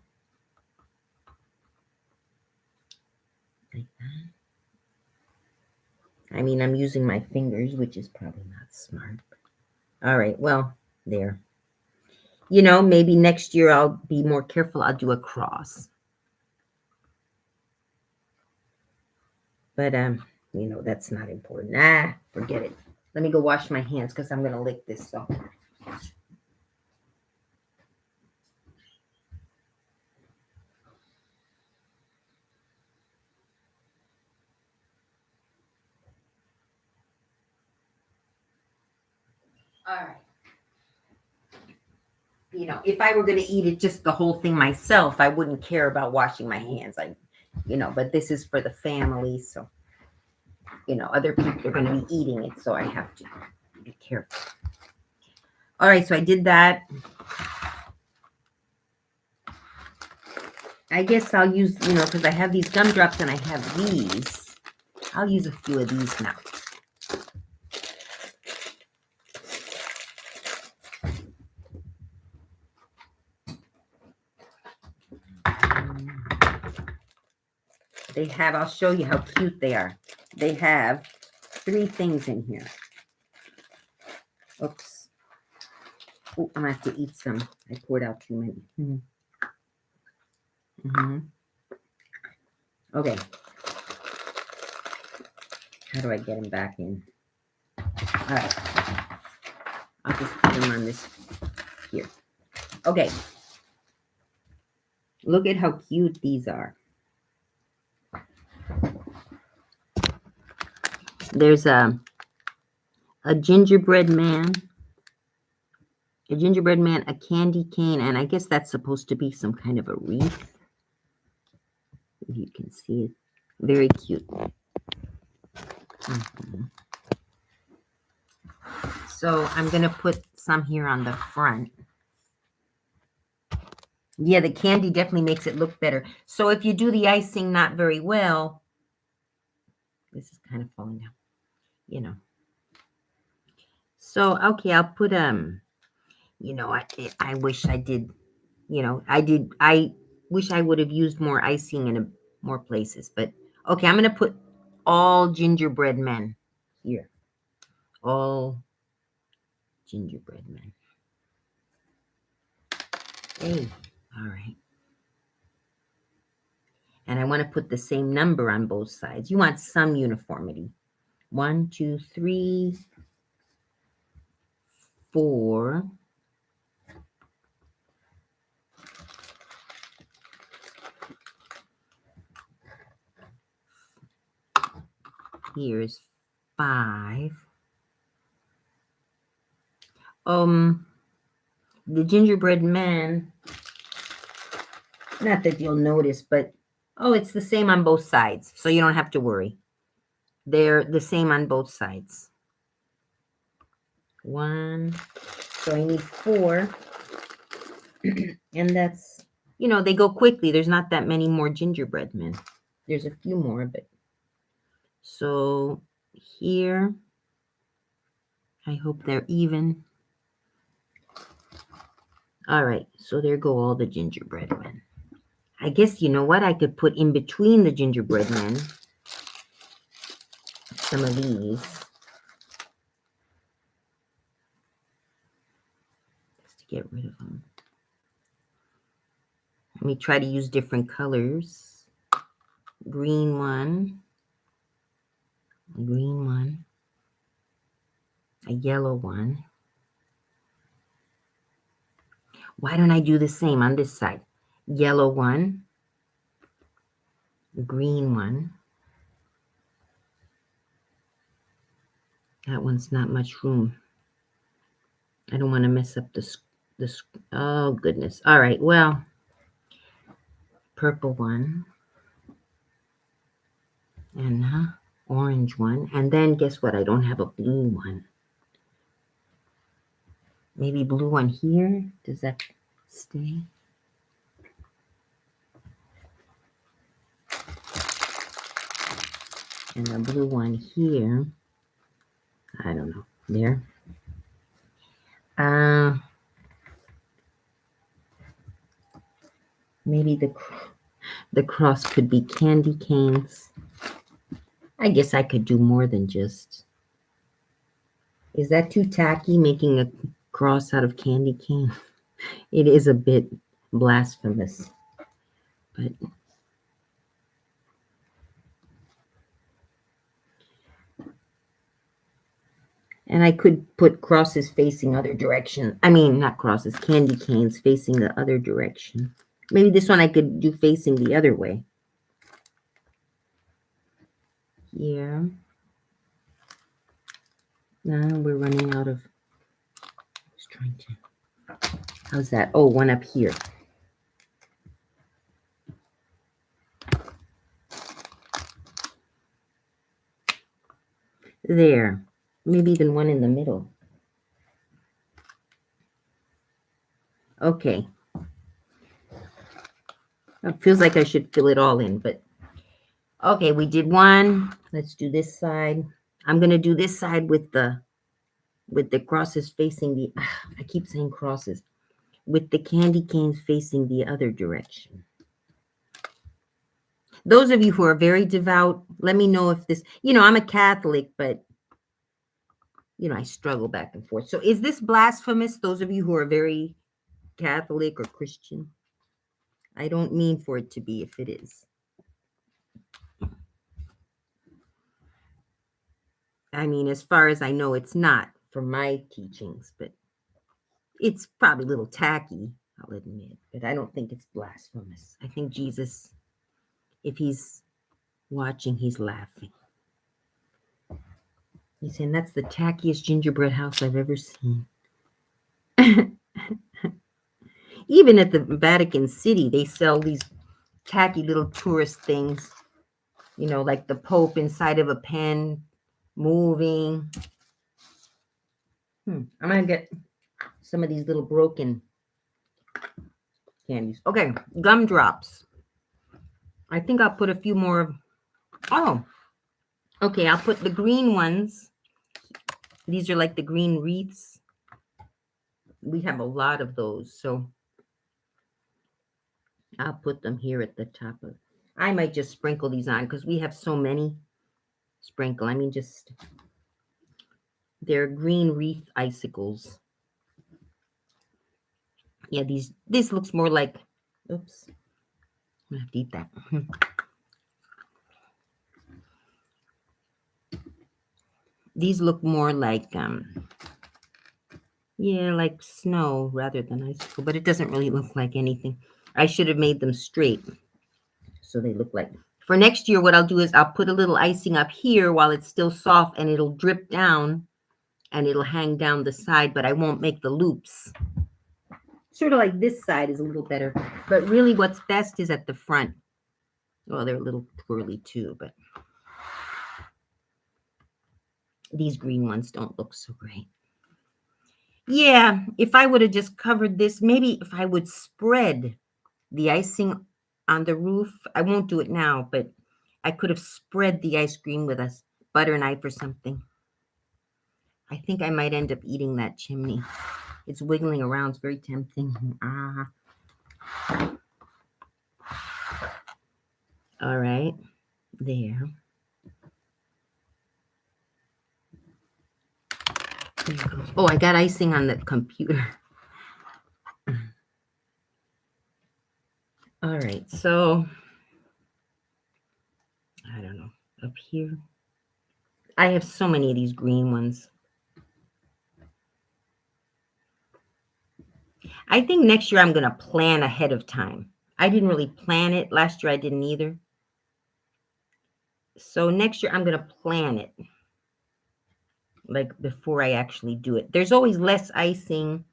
Like that. I mean, I'm using my fingers, which is probably not smart. All right, well, there. You know, maybe next year I'll be more careful. I'll do a cross. But, you know, that's not important. Ah, forget it. Let me go wash my hands because I'm going to lick this stuff. All right. You know, if I were going to eat it just the whole thing myself, I wouldn't care about washing my hands. You know, but this is for the family. So, you know, other people are going to be eating it. So I have to be careful. All right. So I did that. I guess I'll use, you know, because I have these gumdrops and I have these. I'll use a few of these now. They have, I'll show you how cute they are. They have 3 things in here. Oops. Oh, I'm going to have to eat some. I poured out too many. Okay. How do I get them back in? All right. I'll just put them on this here. Okay. Look at how cute these are. There's a gingerbread man, a candy cane, and I guess that's supposed to be some kind of a wreath. If you can see it. Very cute. So I'm going to put some here on the front. Yeah, the candy definitely makes it look better. So if you do the icing not very well, this is kind of falling down, you know. So, okay, I'll put, you know, I wish I did, you know, I wish I would have used more icing in more places, but okay, I'm going to put all gingerbread men here. All gingerbread men. Hey, all right. And I want to put the same number on both sides. You want some uniformity. 1, 2, 3, 4. Here's 5. The gingerbread man, not that you'll notice, but it's the same on both sides, so you don't have to worry. They're the same on both sides. 1, so I need 4. And that's, you know, they go quickly. There's not that many more gingerbread men. There's a few more, but so here, I hope they're even. All right, so there go all the gingerbread men. I guess, you know what, I could put in between the gingerbread men some of these. Just to get rid of them. Let me try to use different colors. Green one. Green one. A yellow one. Why don't I do the same on this side? Yellow one. Green one. That one's not much room. I don't want to mess up this. Oh, goodness. All right, well, purple one. And orange one. And then guess what? I don't have a blue one. Maybe blue one here. Does that stay? And a blue one here. I don't know. There. Maybe the cross could be candy canes. I guess I could do more than just. Is that too tacky, making a cross out of candy cane? It is a bit blasphemous. But and I could put crosses facing other direction. I mean, not crosses, candy canes facing the other direction. Maybe this one I could do facing the other way. Here. Now we're running out of. I was trying to. How's that? Oh, one up here. There. Maybe even one in the middle. Okay. It feels like I should fill it all in, but okay, we did one. Let's do this side. I'm going to do this side with the crosses facing the, I keep saying crosses, with the candy canes facing the other direction. Those of you who are very devout, let me know if this, you know, I'm a Catholic, but, you know, I struggle back and forth. So is this blasphemous, those of you who are very Catholic or Christian? I don't mean for it to be if it is. I mean, as far as I know, it's not for my teachings, but it's probably a little tacky, I'll admit, but I don't think it's blasphemous. I think Jesus, if he's watching, he's laughing. He's saying that's the tackiest gingerbread house I've ever seen. Even at the Vatican City, they sell these tacky little tourist things, like the Pope inside of a pen moving. I'm going to get some of these little broken candies. Okay, gumdrops. I think I'll put a few more. Oh, okay, I'll put the green ones. These are like the green wreaths. We have a lot of those, so I'll put them here at the top of. I might just sprinkle these on because we have so many. Sprinkle. I mean, just they're green wreath icicles. Yeah, this looks more like. Oops, I'm gonna have to eat that. These look more like yeah, like snow rather than icicle, but it doesn't really look like anything. I should have made them straight so they look like. For next year, what I'll do is I'll put a little icing up here while it's still soft, and it'll drip down and it'll hang down the side, but I won't make the loops. Sort of like this side is a little better, but really what's best is at the front. Well, they're a little twirly too, but these green ones don't look so great. Yeah, if I would have just covered this, maybe if I would spread the icing on the roof. I won't do it now, but I could have spread the ice cream with a butter knife or something. I think I might end up eating that chimney. It's wiggling around. It's very tempting. All right. There. There you go. Oh, I got icing on the computer. All right. So, I don't know. Up here. I have so many of these green ones. I think next year I'm going to plan ahead of time. I didn't really plan it. Last year I didn't either. So next year I'm going to plan it. Like before I actually do it. There's always less icing.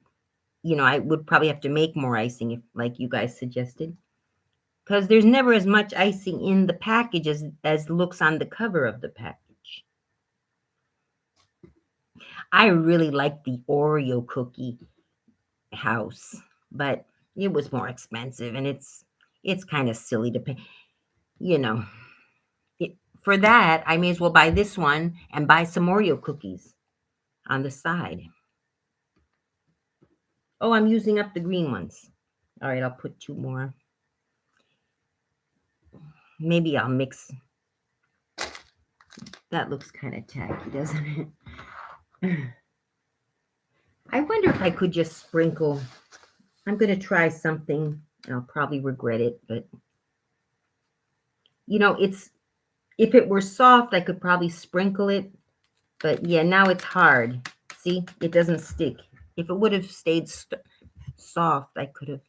I would probably have to make more icing if, like you guys suggested. Because there's never as much icing in the package as looks on the cover of the package. I really like the Oreo cookie house, but it was more expensive, and it's kind of silly to pay. For that, I may as well buy this one and buy some Oreo cookies on the side. Oh, I'm using up the green ones. All right, I'll put 2 more. Maybe I'll mix. That looks kind of tacky, doesn't it? I wonder if I could just sprinkle. I'm going to try something. I'll probably regret it, but if it were soft, I could probably sprinkle it. But yeah, now it's hard. See, it doesn't stick. If it would have stayed soft, I could have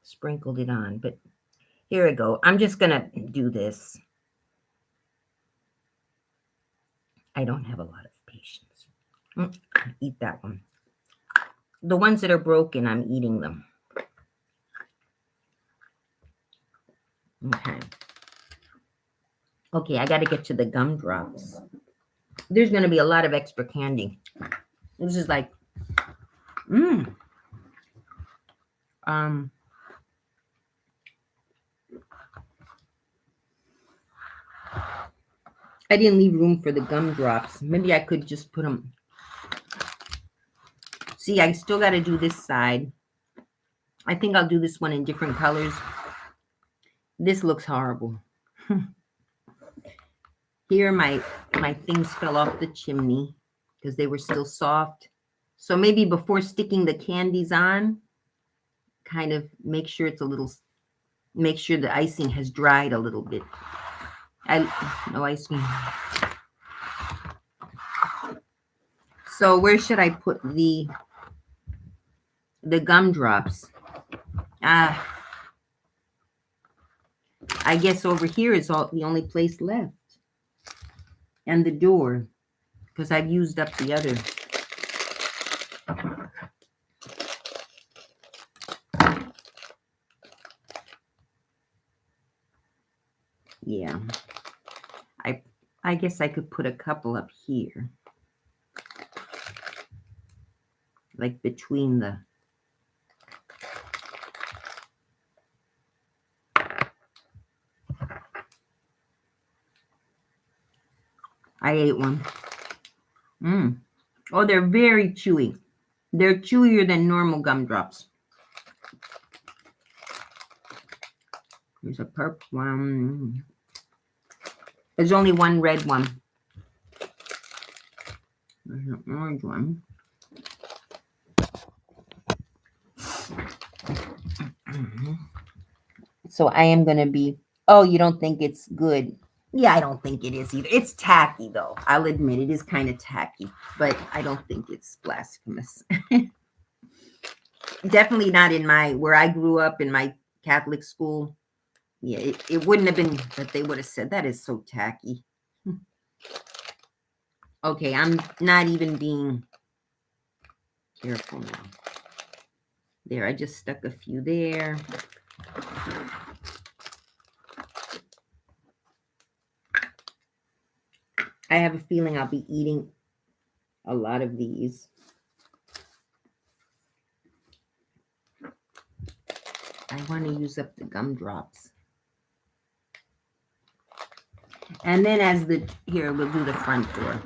sprinkled it on. But here we go. I'm just going to do this. I don't have a lot of patience. Eat that one. The ones that are broken, I'm eating them. Okay, I got to get to the gumdrops. There's going to be a lot of extra candy. This is like, I didn't leave room for the gumdrops. Maybe I could just put them. See, I still got to do this side. I think I'll do this one in different colors. This looks horrible. Here, my things fell off the chimney because they were still soft. So maybe before sticking the candies on, kind of make sure the icing has dried a little bit. No ice cream. So where should I put the gumdrops? I guess over here is the only place left. And the door. because I've used up the other. Yeah. I guess I could put a couple up here. Like between the... I ate one. Oh, they're very chewy. They're chewier than normal gumdrops. There's a purple one. There's only one red one. There's an orange one. So I am going to be... Oh, you don't think it's good? Yeah, I don't think it is either. It's tacky, though. I'll admit it is kind of tacky, but I don't think it's blasphemous. Definitely not in where I grew up in my Catholic school. Yeah, it wouldn't have been that they would have said that is so tacky. Okay, I'm not even being careful now. There, I just stuck a few there. I have a feeling I'll be eating a lot of these. I want to use up the gumdrops. And then here, we'll do the front door.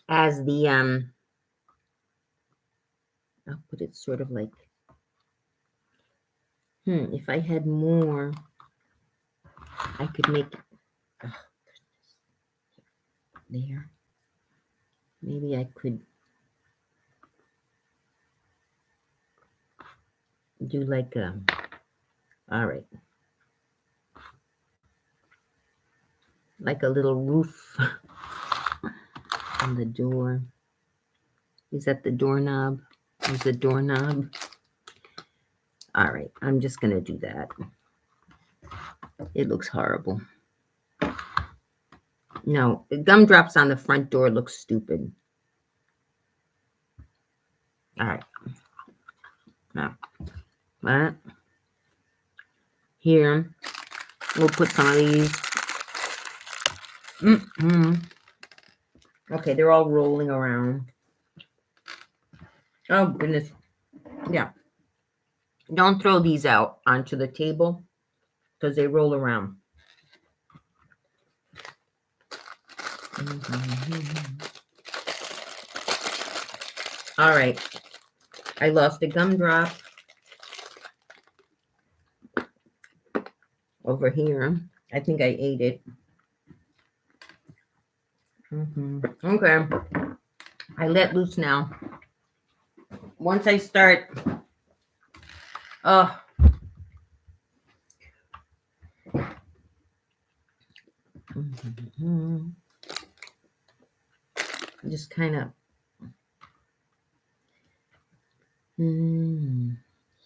As the, I'll put it sort of like, if I had more, I could make it, there. Maybe I could do like all right. Like a little roof on the door. Is that the doorknob? Is the doorknob? All right, I'm just going to do that. It looks horrible. No, the gumdrops on the front door look stupid. All right. Now, that. Here, we'll put some of these. Okay, they're all rolling around. Oh, goodness. Yeah. Don't throw these out onto the table because they roll around. All right. I lost a gumdrop over here. I think I ate it. Okay. I let loose now. Once I start... Just kind of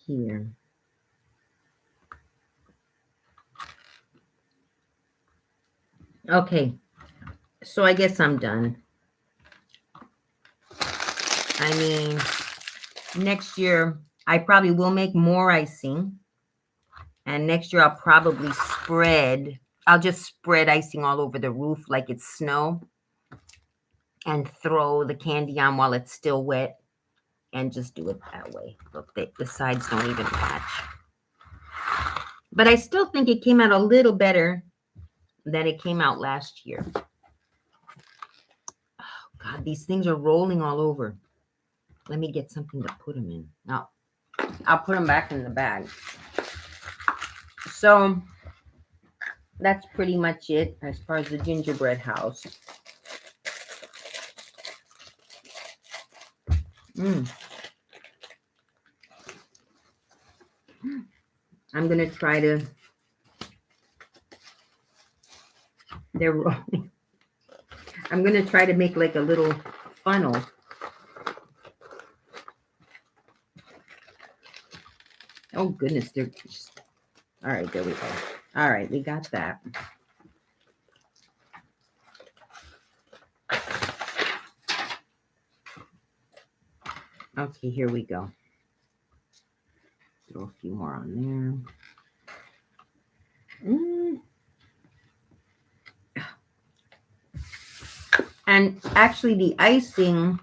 here. Okay, so I guess I'm done. I mean, next year I probably will make more icing, and next year I'll probably I'll just spread icing all over the roof like it's snow and throw the candy on while it's still wet and just do it that way. Look, the sides don't even match. But I still think it came out a little better than it came out last year. Oh, God, these things are rolling all over. Let me get something to put them in. No, I'll put them back in the bag. So that's pretty much it as far as the gingerbread house. I'm going to try to... They're rolling. I'm going to try to make like a little funnel. Oh, goodness. They're just... All right, there we go. All right, we got that. Okay, here we go. Throw a few more on there. And actually, the icing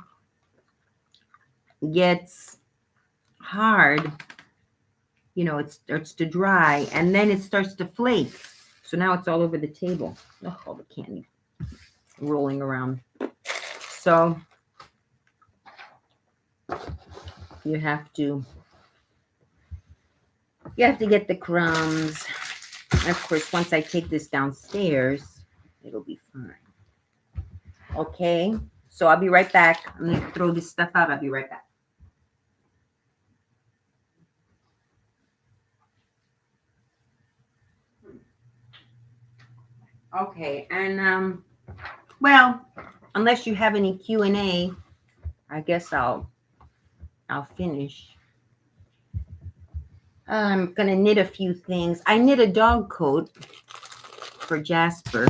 gets hard. It starts to dry, and then it starts to flake. So now it's all over the table. Oh, all the candy rolling around. So you have to get the crumbs. And of course, once I take this downstairs, it'll be fine. Okay, so I'll be right back. I'm gonna throw this stuff out. I'll be right back. Okay, and well, unless you have any Q&A, I guess I'll finish. I'm gonna knit a few things. I knit a dog coat for Jasper.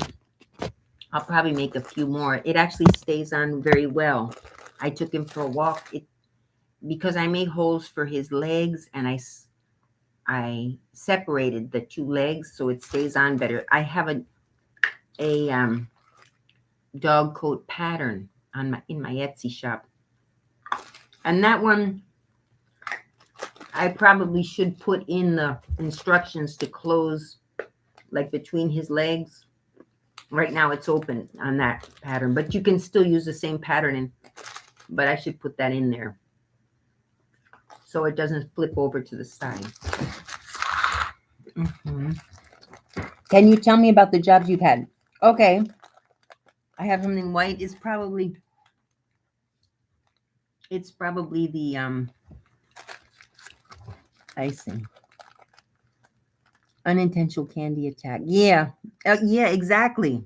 I'll probably make a few more. It actually stays on very well. I took him for a walk. Because I made holes for his legs, and I separated the two legs so it stays on better. I have a dog coat pattern in my Etsy shop, and that one I probably should put in the instructions to close, like between his legs. Right now it's open on that pattern, but you can still use the same pattern, but I should put that in there so it doesn't flip over to the side. Can you tell me about the jobs you've had? Okay. I have something white. It's probably the icing. Unintentional candy attack. Yeah. Yeah, exactly.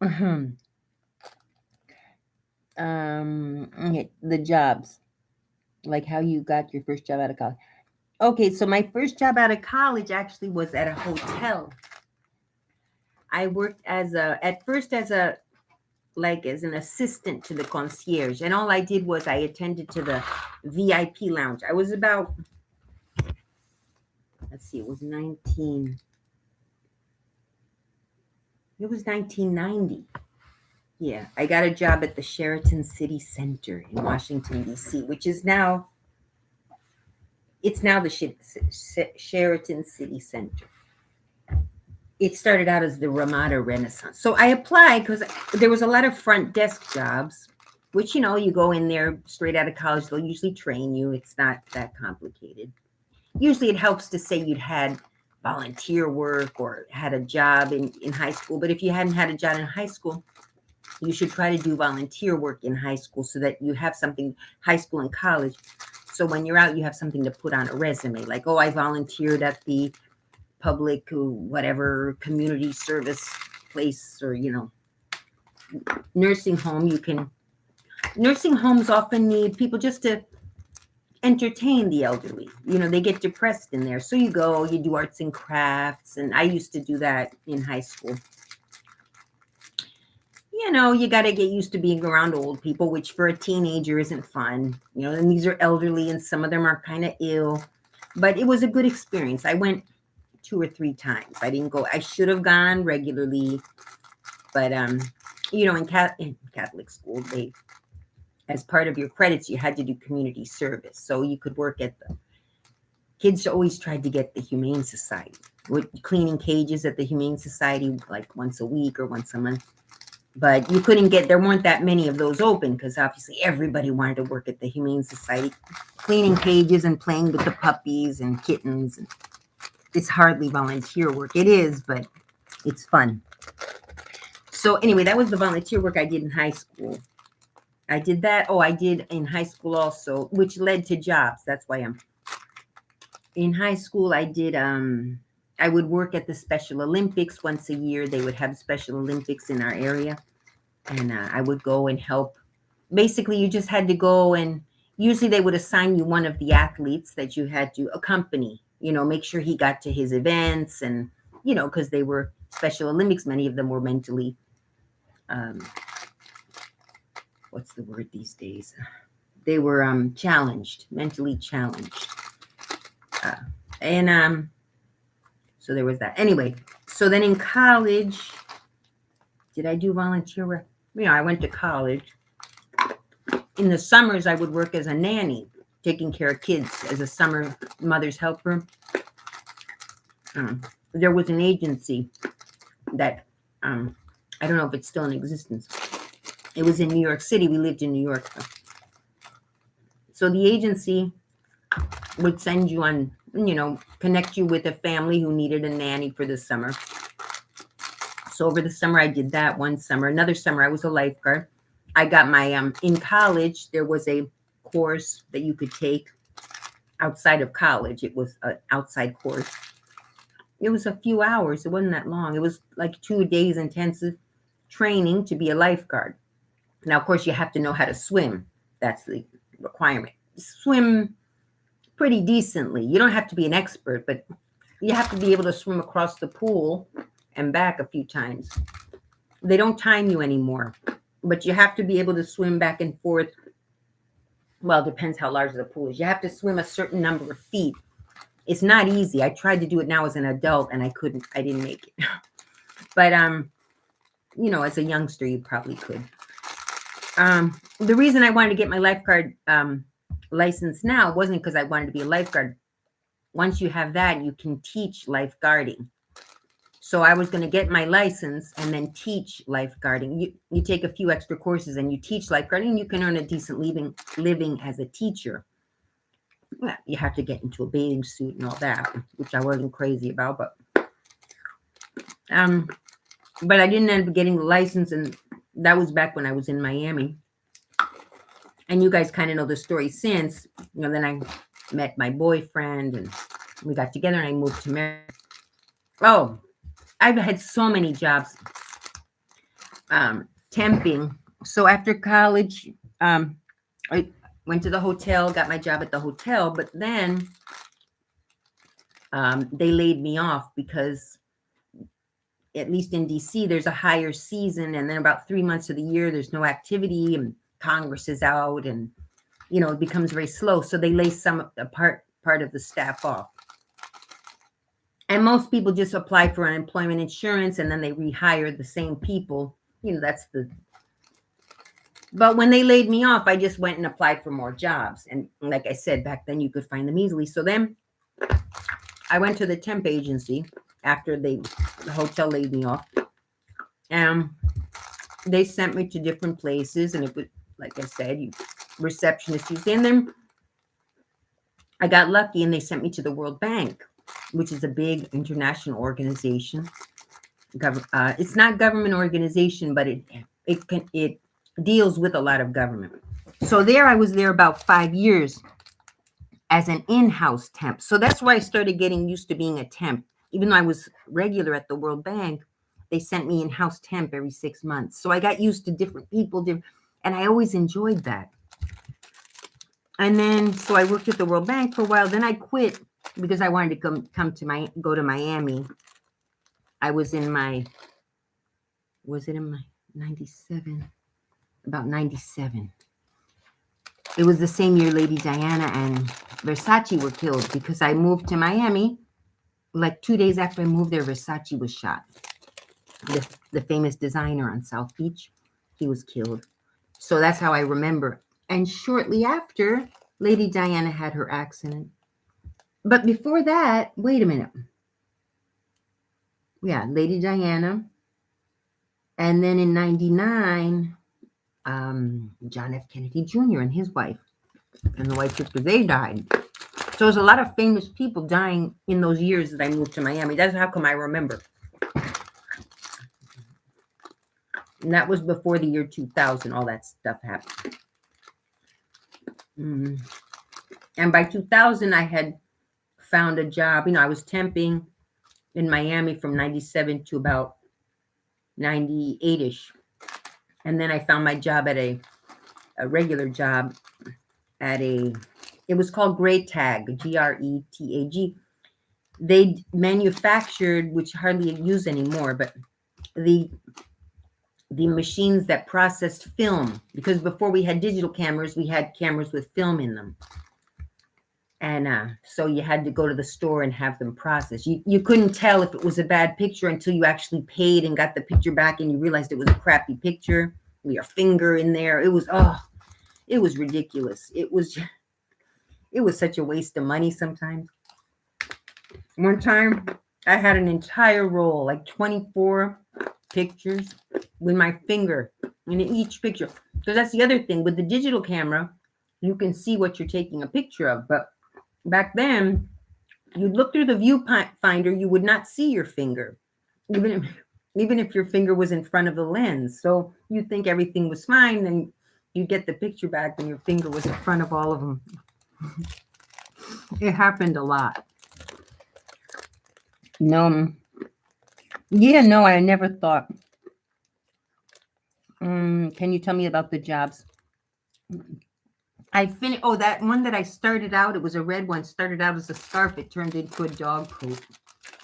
Okay, the jobs. Like how you got your first job out of college. Okay, so my first job out of college actually was at a hotel. I worked at first as an assistant to the concierge, and all I did was I attended to the VIP lounge. I was about, let's see, it was 1990. Yeah, I got a job at the Sheraton City Center in Washington, D.C., which is now, it's now the Sheraton City Center. It started out as the Ramada Renaissance. So I applied because there was a lot of front desk jobs, which, you go in there straight out of college. They'll usually train you. It's not that complicated. Usually it helps to say you'd had volunteer work or had a job in high school. But if you hadn't had a job in high school, you should try to do volunteer work in high school so that you have something, high school and college. So when you're out, you have something to put on a resume, like, oh, I volunteered at the public, whatever community service place, or, nursing home. Nursing homes often need people just to entertain the elderly. They get depressed in there. So you go, you do arts and crafts. And I used to do that in high school. You got to get used to being around old people, which for a teenager isn't fun. And these are elderly and some of them are kind of ill. But it was a good experience. I went 2 or 3 times. I didn't go. I should have gone regularly. But, in Catholic school, as part of your credits, you had to do community service. So you could work at kids always tried to get the Humane Society, cleaning cages at the Humane Society like once a week or once a month. But you couldn't there weren't that many of those open because obviously everybody wanted to work at the Humane Society, cleaning cages and playing with the puppies and kittens. It's hardly volunteer work. It is, but it's fun. So anyway, that was the volunteer work I did in high school. I did that. Oh, I did in high school also, which led to jobs. That's why in high school, I did, I would work at the Special Olympics once a year. They would have Special Olympics in our area. And I would go and help. Basically, you just had to go, and usually they would assign you one of the athletes that you had to accompany, make sure he got to his events. And, because they were Special Olympics, many of them were mentally, what's the word these days? They were challenged, mentally challenged. Uh, and so there was that. Anyway, so then in college, did I do volunteer work? I went to college. In the summers, I would work as a nanny, taking care of kids as a summer mother's helper. There was an agency that, I don't know if it's still in existence. It was in New York City. We lived in New York. So the agency would send you on, connect you with a family who needed a nanny for the summer. So over the summer, I did that one summer. Another summer, I was a lifeguard. I got my, in college, there was a course that you could take outside of college. It was an outside course. It was a few hours. It wasn't that long. It was like 2 days intensive training to be a lifeguard. Now, of course, you have to know how to swim. That's the requirement. Swim pretty decently. You don't have to be an expert, but you have to be able to swim across the pool and back a few times. They don't time you anymore, but you have to be able to swim back and forth. Well, it depends how large the pool is. You have to swim a certain number of feet. It's not easy. I tried to do it now as an adult and I didn't make it. But, as a youngster, you probably could. The reason I wanted to get my lifeguard license now wasn't because I wanted to be a lifeguard. Once you have that, you can teach lifeguarding. So I was going to get my license and then teach lifeguarding. You take a few extra courses and you teach lifeguarding, and you can earn a decent living as a teacher. Well, you have to get into a bathing suit and all that, which I wasn't crazy about, but I didn't end up getting the license, and that was back when I was in Miami. And you guys kind of know the story since. Then I met my boyfriend, and we got together, and I moved to Maryland. Oh, I've had so many jobs, temping. So after college, I went to the hotel, got my job at the hotel, but then they laid me off because, at least in DC, there's a higher season, and then about 3 months of the year, there's no activity, and Congress is out, and it becomes very slow. So they lay part of the staff off. And most people just apply for unemployment insurance, and then they rehire the same people. But when they laid me off, I just went and applied for more jobs. And like I said, back then you could find them easily. So then I went to the temp agency after the hotel laid me off. And they sent me to different places. And it was, like I said, receptionist. And then I got lucky, and they sent me to the World Bank, which is a big international organization. It's not government organization, but it deals with a lot of government. So I was there about 5 years as an in-house temp. So that's why I started getting used to being a temp. Even though I was regular at the World Bank, they sent me in-house temp every 6 months. So I got used to different people, and I always enjoyed that. And then, so I worked at the World Bank for a while. Then I quit because I wanted to go to Miami. I was in my 97? About 97. It was the same year Lady Diana and Versace were killed, because I moved to Miami. Like 2 days after I moved there, Versace was shot. The famous designer on South Beach, he was killed. So that's how I remember. And shortly after, Lady Diana had her accident. But before that, wait a minute. Yeah, Lady Diana. And then in 99, John F. Kennedy Jr. and his wife, and the White Stripper, they died. So there's a lot of famous people dying in those years that I moved to Miami. That's how come I remember. And that was before the year 2000. All that stuff happened. And by 2000, I had found a job. I was temping in Miami from 97 to about 98-ish. And then I found my job at a regular job at it was called Greytag, Gretag. They manufactured, which hardly used anymore, but the the machines that processed film, because before we had digital cameras, we had cameras with film in them. And so you had to go to the store and have them processed. You couldn't tell if it was a bad picture until you actually paid and got the picture back and you realized it was a crappy picture with your finger in there. It was ridiculous. It was such a waste of money sometimes. One time I had an entire roll, like 24 pictures with my finger in each picture. Because that's the other thing. With the digital camera, you can see what you're taking a picture of. But back then, you'd look through the viewfinder, you would not see your finger, even if your finger was in front of the lens. So you'd think everything was fine, and you get the picture back and your finger was in front of all of them. It happened a lot. No. Yeah, no, I never thought. Can you tell me about the jobs? I finished. Oh, that one that I started out, it was a red one, started out as a scarf. It turned into a dog coat.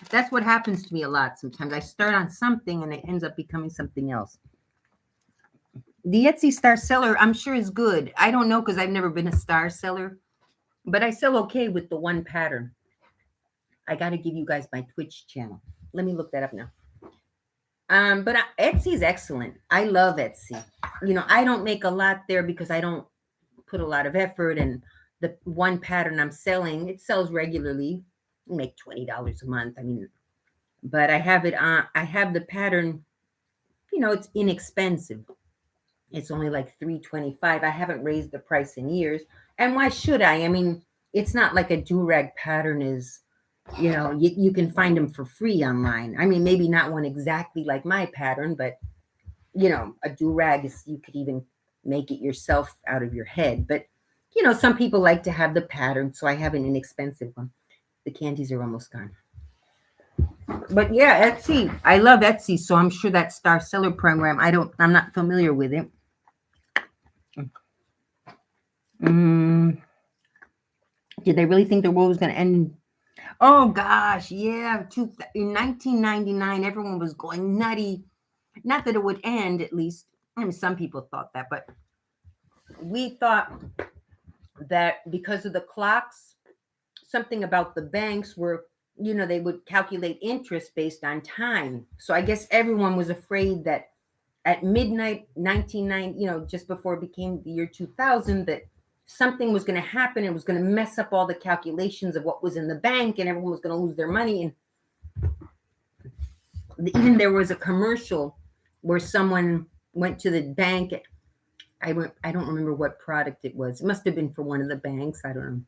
That's what happens to me a lot sometimes. I start on something and it ends up becoming something else. The Etsy star seller, I'm sure, is good. I don't know because I've never been a star seller, but I sell okay with the one pattern. I got to give you guys my Twitch channel. Let me look that up now. But Etsy is excellent. I love Etsy. You know, I don't make a lot there because I don't put a lot of effort, and the one pattern I'm selling, it sells regularly. I make $20 a month. I mean, but I have it on. I have the pattern. You know, it's inexpensive. It's only like $3.25. I haven't raised the price in years, and why should I? I mean, it's not like a do-rag pattern is. You know, you can find them for free online. I mean, maybe not one exactly like my pattern, but you know, a do-rag is, you could even make it yourself out of your head. But you know, some people like to have the pattern, so I have an inexpensive one. The candies are almost gone. But yeah, Etsy. I love Etsy, so I'm sure that star seller program, I'm not familiar with it. Did they really think the world was going to end? Oh gosh, yeah. In 1999, everyone was going nutty. Not that it would end, at least. I mean, some people thought that, but we thought that because of the clocks, something about the banks were, you know, they would calculate interest based on time. So I guess everyone was afraid that at midnight 1990, you know, just before it became the year 2000, that something was going to happen. It was going to mess up all the calculations of what was in the bank, and everyone was going to lose their money. And even there was a commercial where someone went to the bank. I don't remember what product it was. It must have been for one of the banks. I don't know.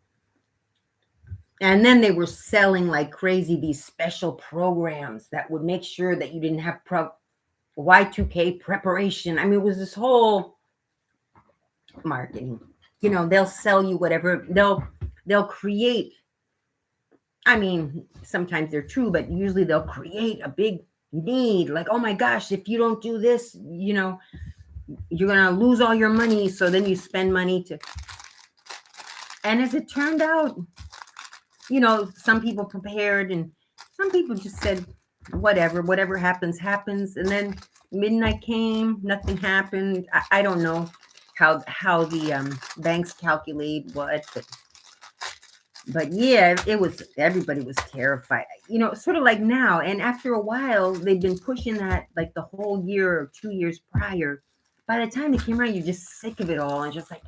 And then they were selling like crazy these special programs that would make sure that you didn't have Y2K preparation. I mean, it was this whole marketing. You know, they'll sell you whatever. They'll create. I mean, sometimes they're true, but usually they'll create a big need. Like, oh my gosh, if you don't do this, you know, you're going to lose all your money. So then you spend money to. And as it turned out, you know, some people prepared and some people just said, whatever happens, happens. And then midnight came, nothing happened. I don't know how the banks calculate what, but yeah, everybody was terrified, you know, sort of like now. And after a while, they've been pushing that like the whole year or 2 years prior. By the time it came around, you're just sick of it all and just like,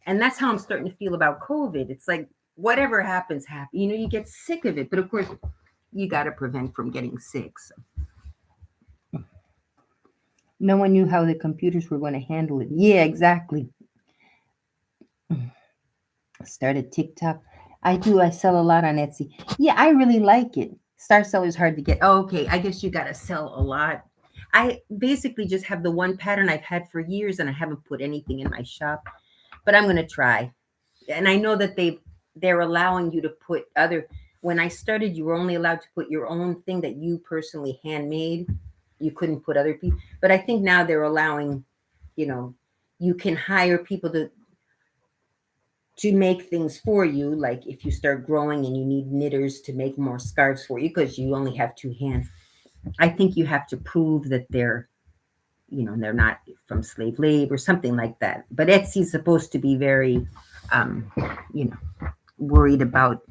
and that's how I'm starting to feel about COVID. It's like, whatever happens, you know, you get sick of it. But of course, you got to prevent from getting sick. So. No one knew how the computers were going to handle it. Yeah, exactly. Started TikTok. I sell a lot on Etsy. Yeah, I really like it. Star seller is hard to get. Oh, okay, I guess you got to sell a lot. I basically just have the one pattern I've had for years, and I haven't put anything in my shop. But I'm going to try. And I know that they're allowing you to put other. When I started, you were only allowed to put your own thing that you personally handmade. You couldn't put other people. But I think now they're allowing, you know, you can hire people to make things for you. Like if you start growing and you need knitters to make more scarves for you because you only have 2 hands. I think you have to prove that they're they're not from slave labor, something like that. But Etsy's supposed to be very, you know, worried about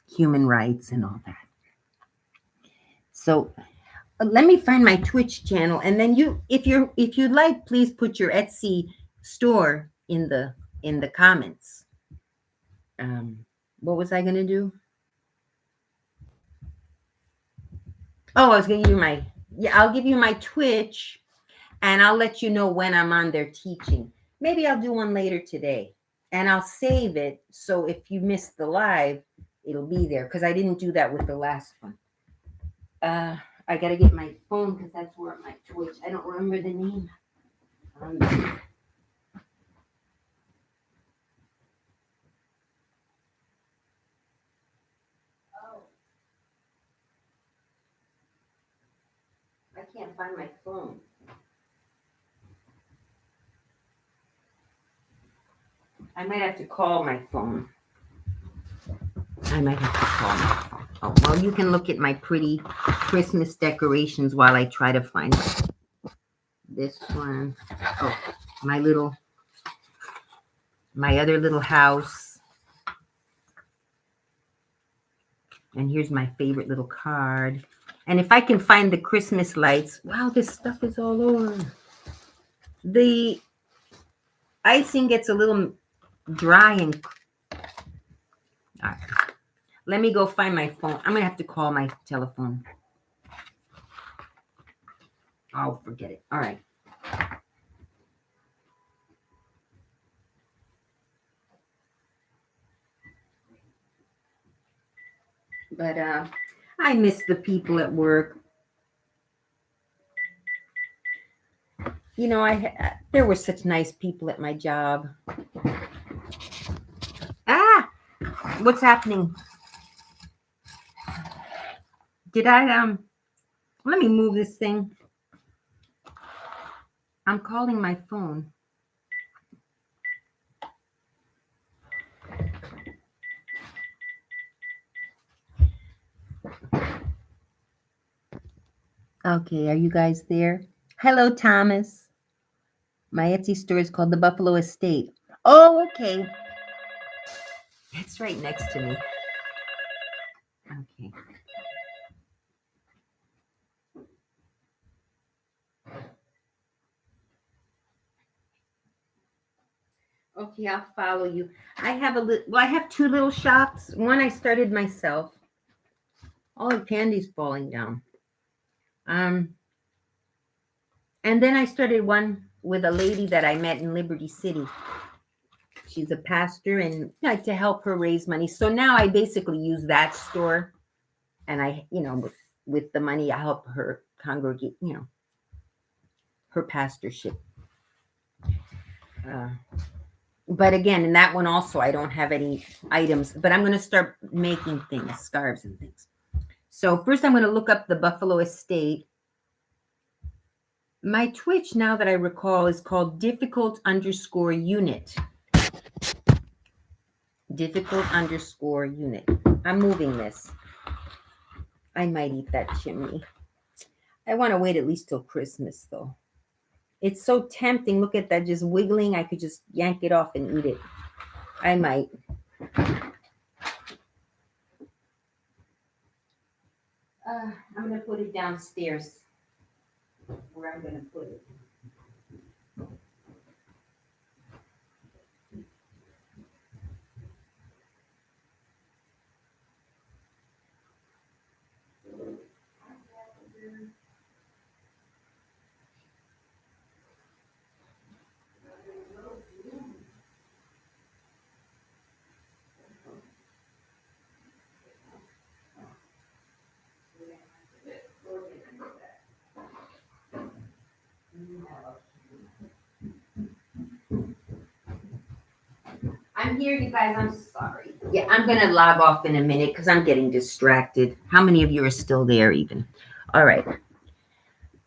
human rights and all that. So let me find my Twitch channel, and then if you'd like, please put your Etsy store in the comments. What was I gonna do? Oh, I was gonna give you I'll give you my Twitch, and I'll let you know when I'm on there teaching. Maybe I'll do one later today, and I'll save it so if you missed the live, it'll be there, because I didn't do that with the last one. I gotta get my phone because that's where my Twitch. I don't remember the name. I can't find my phone. I might have to call my phone. Oh, well, you can look at my pretty Christmas decorations while I try to find this one. Oh, my other little house. And here's my favorite little card. And if I can find the Christmas lights, wow, this stuff is all over. The icing gets a little dry and all right. Let me go find my phone. I'm gonna have to call my telephone. Oh, forget it. All right. But I miss the people at work. You know, there were such nice people at my job. Ah, what's happening? Did I let me move this thing. I'm calling my phone. Okay, are you guys there? Hello, Thomas. My Etsy store is called the Buffalo Estate. Oh, okay. It's right next to me. Okay. Okay, I'll follow you. I have two little shops. One I started myself. All the candy's falling down. And then I started one with a lady that I met in Liberty City. She's a pastor, and I like to help her raise money. So now I basically use that store, and I, with the money, I help her congregate, her pastorship. But again, in that one also, I don't have any items, but I'm going to start making things, scarves and things. So first I'm going to look up the Buffalo Estate. My Twitch, now that I recall, is called difficult_unit. Difficult_unit. I'm moving this. I might eat that chimney. I want to wait at least till Christmas, though. It's so tempting. Look at that, just wiggling. I could just yank it off and eat it. I might. I'm going to put it downstairs where I'm going to put it. I'm here, you guys. I'm sorry. Yeah, I'm going to log off in a minute because I'm getting distracted. How many of you are still there even? All right.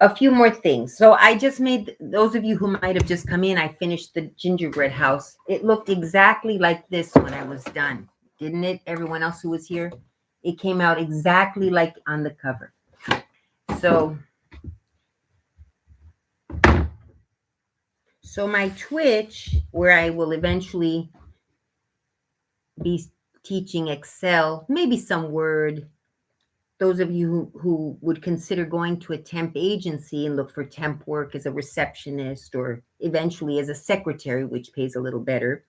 A few more things. So I just made, those of you who might have just come in, I finished the gingerbread house. It looked exactly like this when I was done, didn't it? Everyone else who was here? It came out exactly like on the cover. So So my Twitch, where I will eventually be teaching Excel, maybe some Word. Those of you who would consider going to a temp agency and look for temp work as a receptionist or eventually as a secretary, which pays a little better.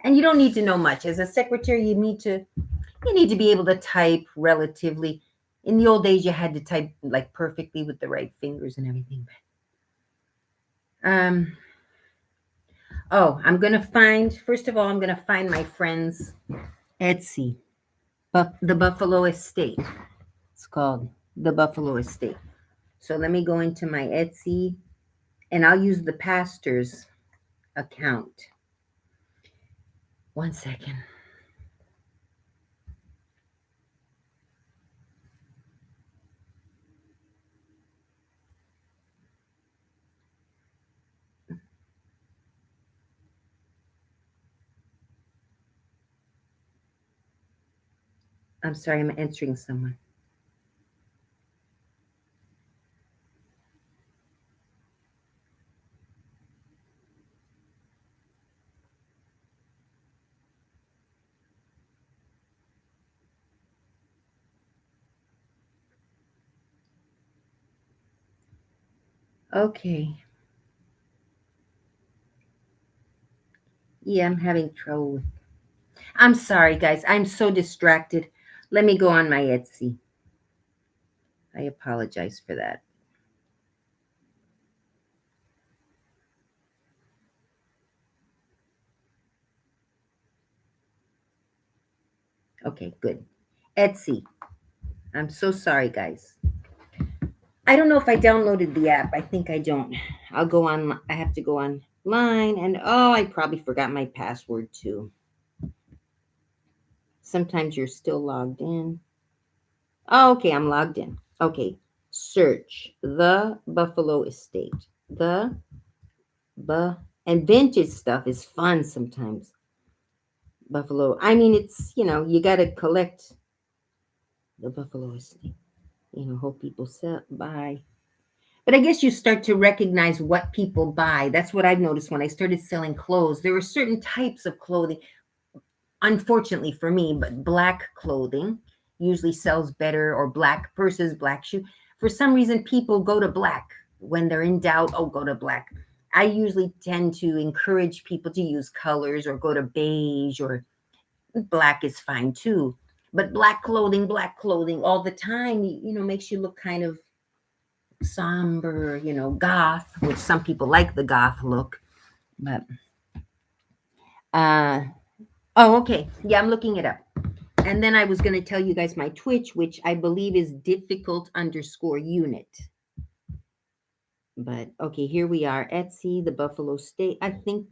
And you don't need to know much. As a secretary, you need to be able to type relatively. In the old days, you had to type like perfectly with the right fingers and everything. I'm gonna find, first of all, I'm gonna find my friend's Etsy, the Buffalo Estate. It's called the Buffalo Estate. So let me go into my Etsy, and I'll use the pastor's account. One second. I'm sorry, I'm answering someone. Okay. Yeah, I'm having trouble. I'm sorry, guys. I'm so distracted. Let me go on my Etsy. I apologize for that. Okay, good. Etsy. I'm so sorry, guys. I don't know if I downloaded the app. I think I don't. I'll go on. I have to go online, and I probably forgot my password too. Sometimes you're still logged in. Oh, okay, I'm logged in. Okay, search the Buffalo Estate. And vintage stuff is fun sometimes. Buffalo. I mean, it's you got to collect the Buffalo Estate. Hope people buy. But I guess you start to recognize what people buy. That's what I've noticed when I started selling clothes. There were certain types of clothing, unfortunately for me, but black clothing usually sells better, or black purses, black shoe. For some reason, people go to black when they're in doubt. Oh, go to black. I usually tend to encourage people to use colors or go to beige, or black is fine too. But black clothing all the time, makes you look kind of somber, goth, which some people like the goth look. But okay. Yeah, I'm looking it up. And then I was going to tell you guys my Twitch, which I believe is difficult_unit. But okay, here we are. Etsy, the Buffalo State. I think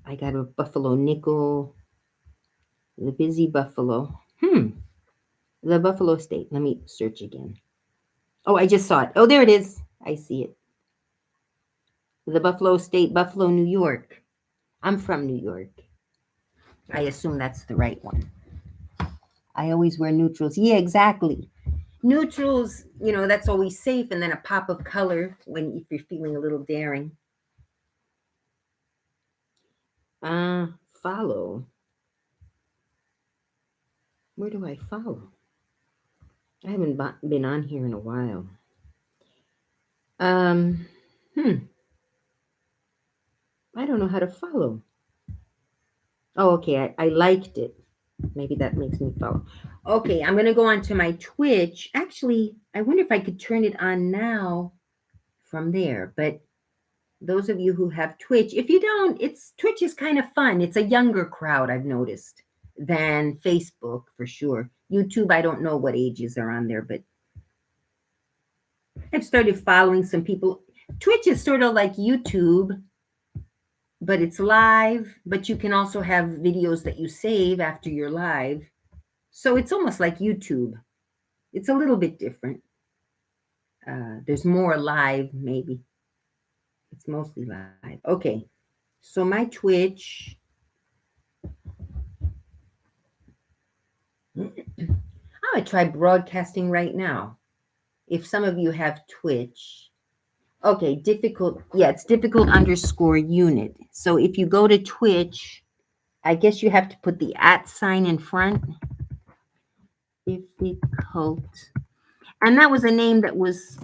I got a Buffalo nickel, the busy Buffalo. The Buffalo State. Let me search again. Oh, I just saw it. Oh, there it is. I see it. The Buffalo State, Buffalo, New York. I'm from New York. I assume that's the right one. I always wear neutrals. Yeah, exactly. Neutrals, that's always safe, and then a pop of color if you're feeling a little daring. Follow. Where do I follow? I haven't been on here in a while. I don't know how to follow. Oh, okay. I liked it. Maybe that makes me follow. Okay, I'm going to go on to my Twitch. Actually, I wonder if I could turn it on now from there. But those of you who have Twitch, if you don't, Twitch is kind of fun. It's a younger crowd, I've noticed, than Facebook for sure. YouTube, I don't know what ages are on there, but I've started following some people. Twitch is sort of like YouTube, but it's live, but you can also have videos that you save after you're live. So it's almost like YouTube. It's a little bit different. There's more live, maybe. It's mostly live. Okay. So my Twitch. I'm going to try broadcasting right now. If some of you have Twitch, Okay, difficult. Yeah, it's difficult underscore unit. So if you go to Twitch, I guess you have to put the at sign in front. Difficult. And that was a name that was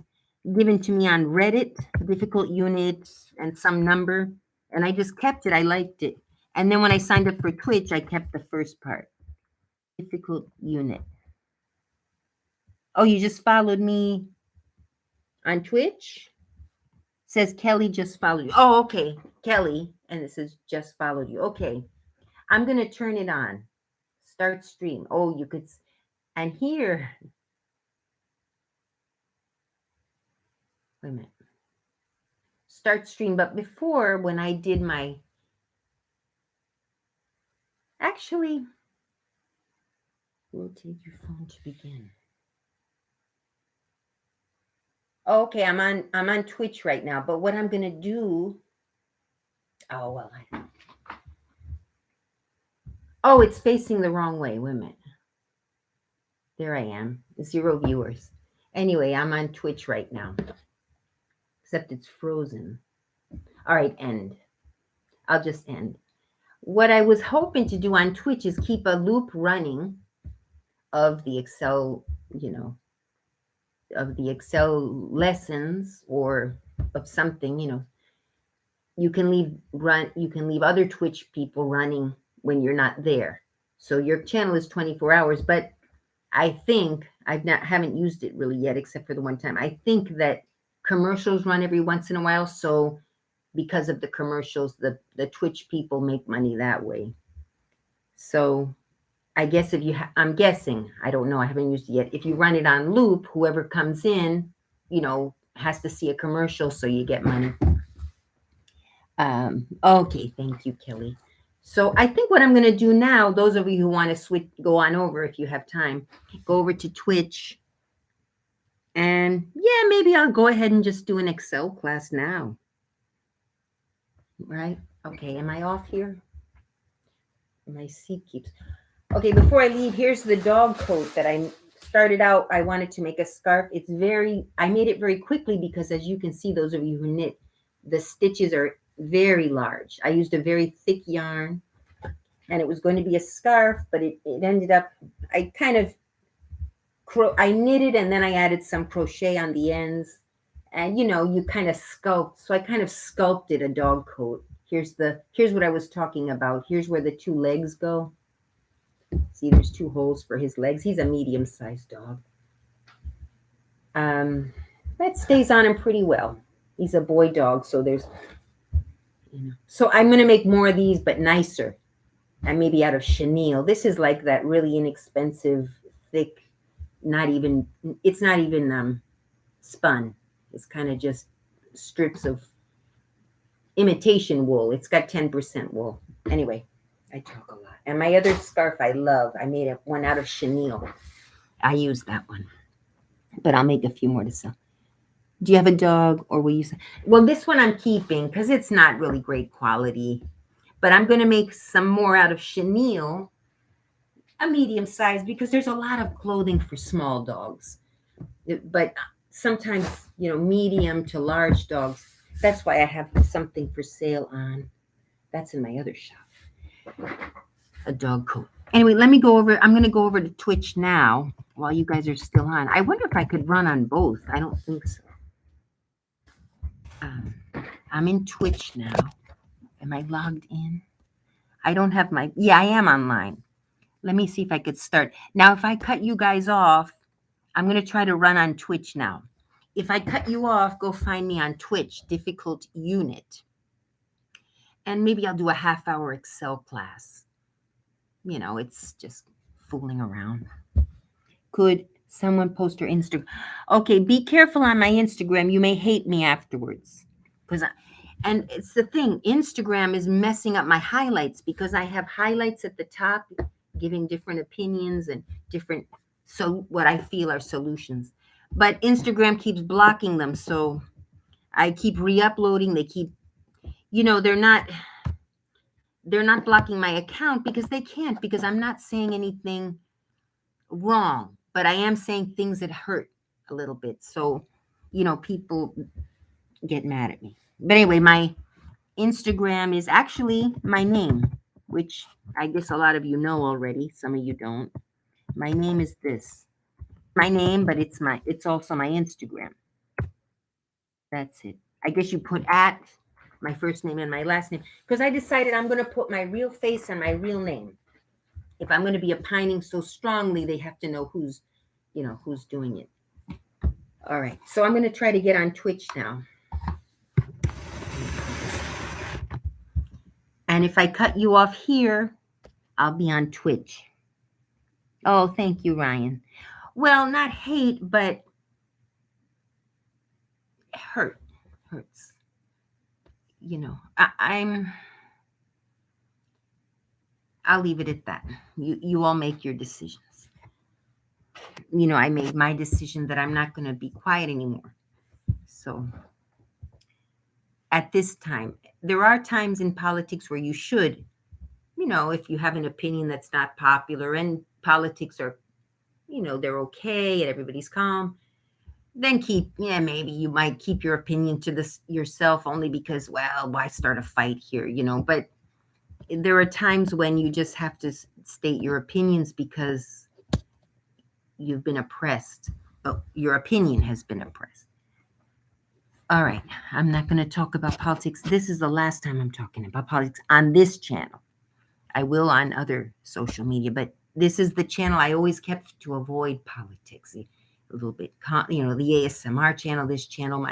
given to me on Reddit, difficult unit and some number. And I just kept it. I liked it. And then when I signed up for Twitch, I kept the first part. Difficult unit. Oh, you just followed me on Twitch? Says Kelly just followed you. Oh, okay. Kelly. And it says just followed you. Okay. I'm going to turn it on. Start stream. Oh, you could. And here. Wait a minute. Start stream. But before, when I did my. Actually, rotate your phone to begin. Okay, I'm on Twitch right now. But what I'm going to do. Oh, well. Oh, it's facing the wrong way. Wait a minute. There I am. 0 viewers. Anyway, I'm on Twitch right now. Except it's frozen. All right, end. I'll just end. What I was hoping to do on Twitch is keep a loop running of the Excel, of the Excel lessons or of something, you can leave other Twitch people running when you're not there. So your channel is 24 hours, but I think haven't used it really yet, except for the one time. I think that commercials run every once in a while. So because of the commercials, the Twitch people make money that way. So I guess I'm guessing, I don't know, I haven't used it yet. If you run it on loop, whoever comes in, has to see a commercial, so you get money. Okay, thank you, Kelly. So I think what I'm going to do now, those of you who want to go on over if you have time, go over to Twitch. And yeah, maybe I'll go ahead and just do an Excel class now. Right? Okay, am I off here? My seat keeps. Okay, before I leave, here's the dog coat that I started out. I wanted to make a scarf. I made it very quickly because, as you can see, those of you who knit, the stitches are very large. I used a very thick yarn, and it was going to be a scarf, but it ended up, I knitted and then I added some crochet on the ends, and you kind of sculpt. So I kind of sculpted a dog coat. Here's what I was talking about. Here's where the 2 legs go. See, there's 2 holes for his legs. He's a medium-sized dog. That stays on him pretty well. He's a boy dog, so there's, So I'm going to make more of these, but nicer, and maybe out of chenille. This is like that really inexpensive, thick, it's not even spun. It's kind of just strips of imitation wool. It's got 10% wool. Anyway, I talk a lot. And my other scarf I love. I made one out of chenille. I use that one. But I'll make a few more to sell. Do you have a dog, or will you? Well, this one I'm keeping because it's not really great quality. But I'm going to make some more out of chenille, a medium size, because there's a lot of clothing for small dogs. But sometimes, medium to large dogs. That's why I have something for sale on. That's in my other shop. A dog coat. Anyway, let me go over. I'm going to go over to Twitch now while you guys are still on. I wonder if I could run on both. I don't think so. I'm in Twitch now. Am I logged in? I don't have yeah, I am online. Let me see if I could start. Now, if I cut you guys off, I'm going to try to run on Twitch now. If I cut you off, go find me on Twitch, Difficult Unit. And maybe I'll do a half-hour Excel class. It's just fooling around. Could someone post her Instagram? Okay, be careful on my Instagram. You may hate me afterwards. And it's the thing, Instagram is messing up my highlights because I have highlights at the top giving different opinions and what I feel are solutions. But Instagram keeps blocking them. So I keep re-uploading. They keep, they're not blocking my account because they can't, because I'm not saying anything wrong, but I am saying things that hurt a little bit. So, people, get mad at me. But anyway, my Instagram is actually my name, which I guess a lot of you know already. Some of you don't. My name is this. My name, but it's also my Instagram. That's it. I guess you put at my first name and my last name because I decided I'm going to put my real face and my real name. If I'm going to be opining so strongly, they have to know who's doing it. All right. So I'm going to try to get on Twitch now. And if I cut you off here, I'll be on Twitch. Oh, thank you, Ryan. Well, not hate, but hurts. I'll leave it at that. You all make your decisions. I made my decision that I'm not going to be quiet anymore. So at this time, there are times in politics where you should, if you have an opinion that's not popular and politics are, they're okay and everybody's calm, then maybe you might keep your opinion to this yourself only because, well, why start a fight here, but there are times when you just have to state your opinions because you've been oppressed. Oh, your opinion has been oppressed. All right. I'm not going to talk about politics. This is the last time I'm talking about politics on this channel. I will on other social media, but this is the channel I always kept to avoid politics. A little bit, the ASMR channel, this channel,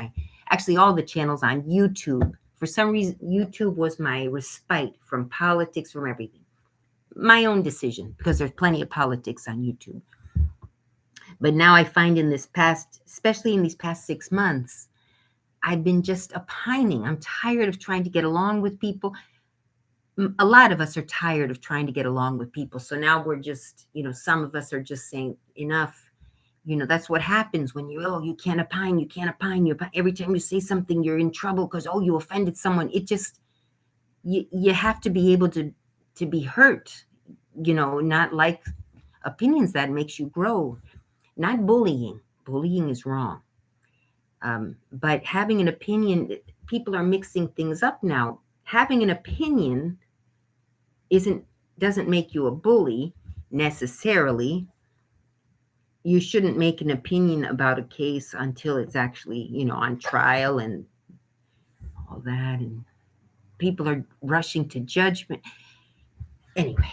actually all the channels on YouTube. For some reason, YouTube was my respite from politics, from everything. My own decision, because there's plenty of politics on YouTube. But now I find especially in these past 6 months, I've been just opining. I'm tired of trying to get along with people. A lot of us are tired of trying to get along with people. So now we're just, some of us are just saying enough. That's what happens when you can't opine, you can't opine. Every time you say something, you're in trouble because, you offended someone. It just, you have to be able to be hurt, not like opinions that makes you grow, not bullying. Bullying is wrong. But having an opinion, people are mixing things up now. Having an opinion doesn't make you a bully necessarily. You shouldn't make an opinion about a case until it's actually, on trial and all that. And people are rushing to judgment. Anyway.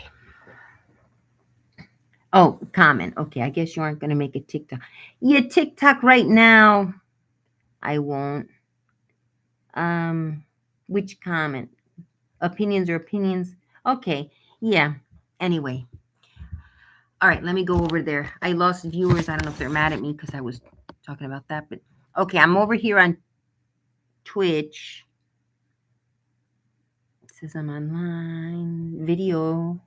Oh, comment. Okay, I guess you aren't going to make a TikTok. Yeah, TikTok right now. I won't. Which comment? Opinions or opinions? Okay, yeah. Anyway. All right, let me go over there. I lost viewers. I don't know if they're mad at me because I was talking about that. But okay, I'm over here on Twitch. It says I'm online. Video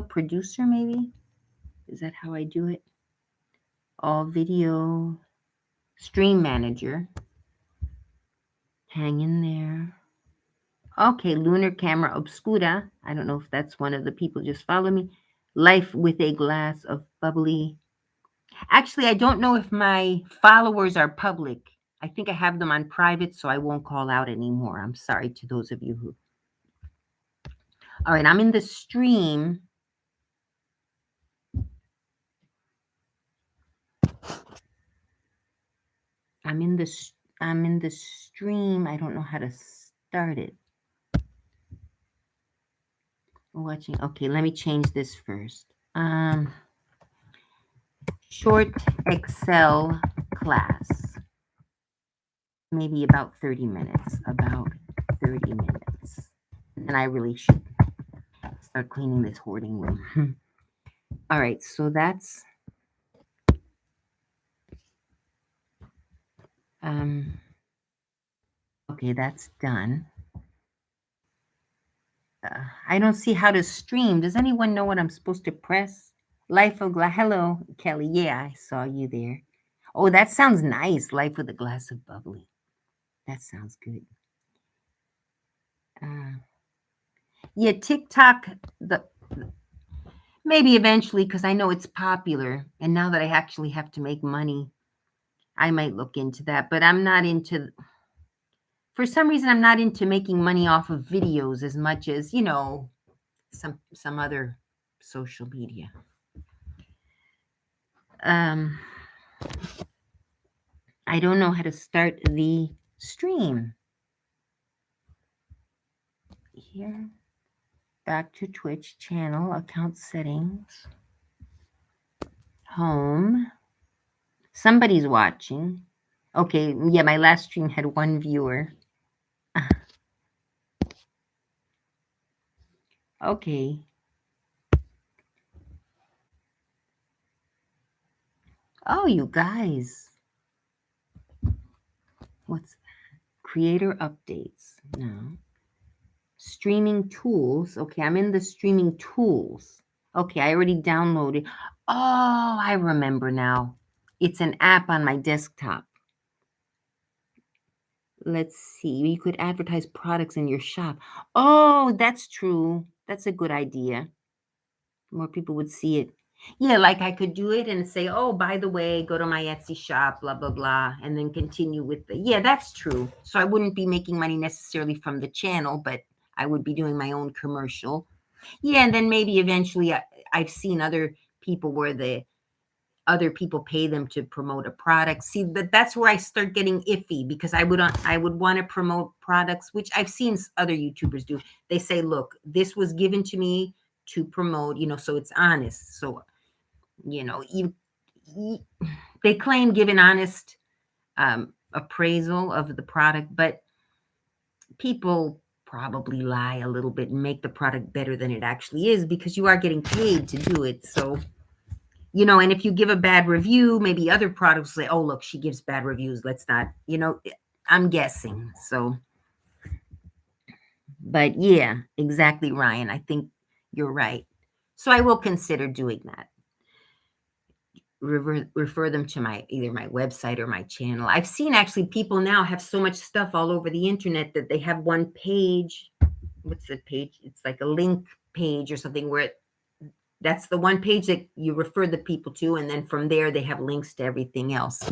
producer, maybe? Is that how I do it? All video stream manager. Hang in there. Okay, lunar camera obscura. I don't know if that's one of the people just follow me. Life with a glass of bubbly. Actually, I don't know if my followers are public. I think I have them on private, so I won't call out anymore. I'm sorry to those of you who. All right, I'm in the stream. I'm in the stream. I don't know how to start it. Watching. Okay, let me change this first. Short Excel class. Maybe about 30 minutes. About 30 minutes. And I really should start cleaning this hoarding room. All right, so that's okay, that's done. I don't see how to stream. Does anyone know what I'm supposed to press? Life of glass. Hello, Kelly. Yeah, I saw you there. Oh, that sounds nice. Life with a glass of bubbly. That sounds good. Yeah, TikTok. Maybe eventually, because I know it's popular, and now that I actually have to make money, I might look into that, but I'm not into, for some reason, I'm not into making money off of videos as much as, some other social media. I don't know how to start the stream. Here, back to Twitch channel, account settings, home. Somebody's watching. Okay, yeah, my last stream had 1 viewer. Okay. Oh, you guys. What's that? Creator updates. No. Streaming tools. Okay, I'm in the streaming tools. Okay, I already downloaded. Oh, I remember now. It's an app on my desktop. Let's see. You could advertise products in your shop. Oh, that's true. That's a good idea. More people would see it. Yeah, like I could do it and say, oh, by the way, go to my Etsy shop, blah, blah, blah, and then continue with the, yeah, that's true. So I wouldn't be making money necessarily from the channel, but I would be doing my own commercial. Yeah, and then maybe eventually I've seen other people where the other people pay them to promote a product. See, that's where I start getting iffy, because I would want to promote products, which I've seen other YouTubers do. They say, look, this was given to me to promote, so it's honest. So, they claim give an honest appraisal of the product, but people probably lie a little bit and make the product better than it actually is, because you are getting paid to do it. So, and if you give a bad review, maybe other products say, oh, look, she gives bad reviews. Let's not, I'm guessing. So, but yeah, exactly, Ryan. I think you're right. So I will consider doing that. Refer them to either my website or my channel. I've seen actually people now have so much stuff all over the internet that they have one page. What's the page? It's like a link page or something where that's the one page that you refer the people to, and then from there they have links to everything else.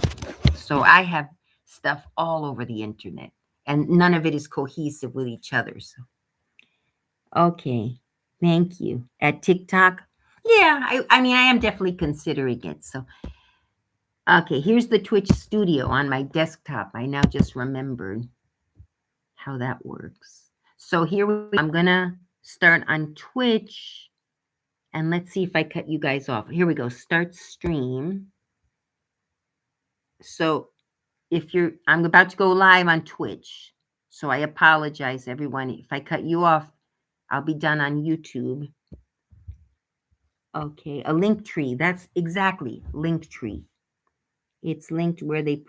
So I have stuff all over the internet, and none of it is cohesive with each other. So, okay, thank you. At TikTok, yeah, I mean, I am definitely considering it. So, okay, here's the Twitch studio on my desktop. I now just remembered how that works. So I'm gonna start on Twitch. And let's see if I cut you guys off. Here we go. Start stream. So I'm about to go live on Twitch. So I apologize, everyone. If I cut you off, I'll be done on YouTube. Okay, a link tree. That's exactly link tree. It's linked where they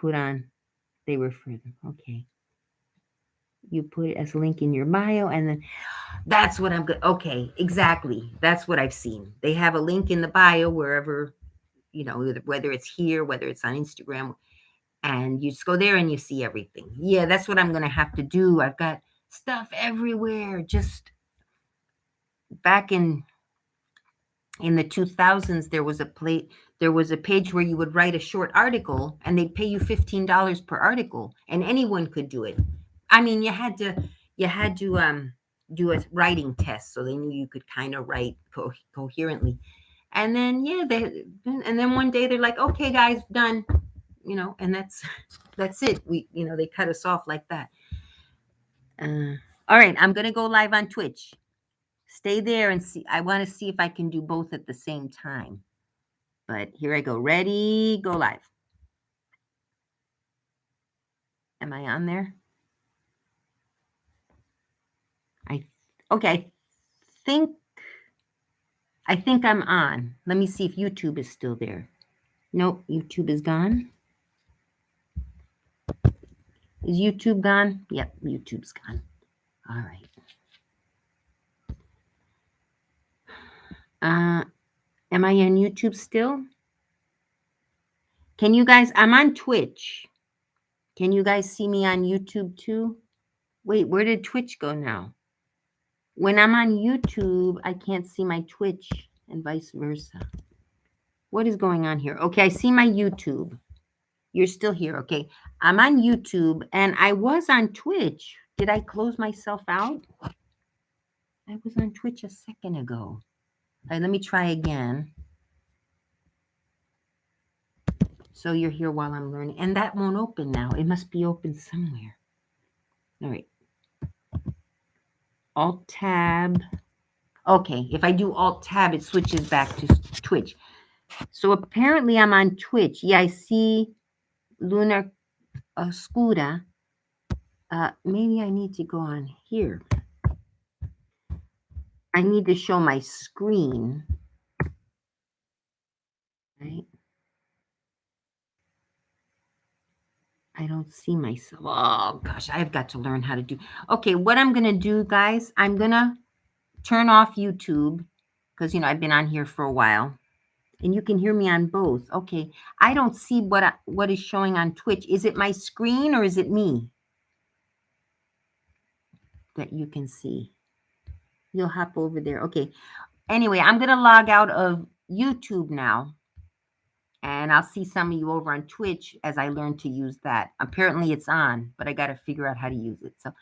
refer them. Okay. You put it as a link in your bio, and then that's what I'm good. Okay, exactly. That's what I've seen. They have a link in the bio wherever, whether it's here, whether it's on Instagram, and you just go there and you see everything. Yeah, that's what I'm going to have to do. I've got stuff everywhere. Just back in the 2000s, there was a page where you would write a short article and they'd pay you $15 per article, and anyone could do it. I mean, you had to do a writing test, so they knew you could kind of write coherently. And then and then one day they're like, okay, guys, done. And that's it. They cut us off like that. All right, I'm gonna go live on Twitch. Stay there and see. I want to see if I can do both at the same time. But here I go. Ready, go live. Am I on there? Okay. I think I'm on. Let me see if YouTube is still there. Nope, YouTube is gone. Is YouTube gone? Yep, YouTube's gone. All right. Am I on YouTube still? Can you guys, I'm on Twitch. Can you guys see me on YouTube too? Wait, where did Twitch go now? When I'm on YouTube, I can't see my Twitch and vice versa. What is going on here? Okay, I see my YouTube. You're still here. Okay. I'm on YouTube and I was on Twitch. Did I close myself out? I was on Twitch a second ago. All right, let me try again. So you're here while I'm learning. And that won't open now. It must be open somewhere. All right. Alt tab. Okay. If I do Alt tab, it switches back to Twitch. So apparently I'm on Twitch. Yeah, I see Lunar Scura. Maybe I need to go on here. I need to show my screen. Right? I don't see myself. Oh gosh, I've got to learn how to do. Okay, what I'm gonna do, guys, I'm gonna turn off YouTube because I've been on here for a while, and you can hear me on both. Okay, I don't see what is showing on Twitch. Is it my screen or is it me that you can see? You'll hop over there. Okay. Anyway, I'm gonna log out of YouTube now. And I'll see some of you over on Twitch as I learn to use that. Apparently it's on, but I got to figure out how to use it. So,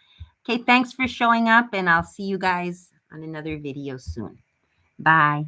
okay, thanks for showing up, and I'll see you guys on another video soon. Bye.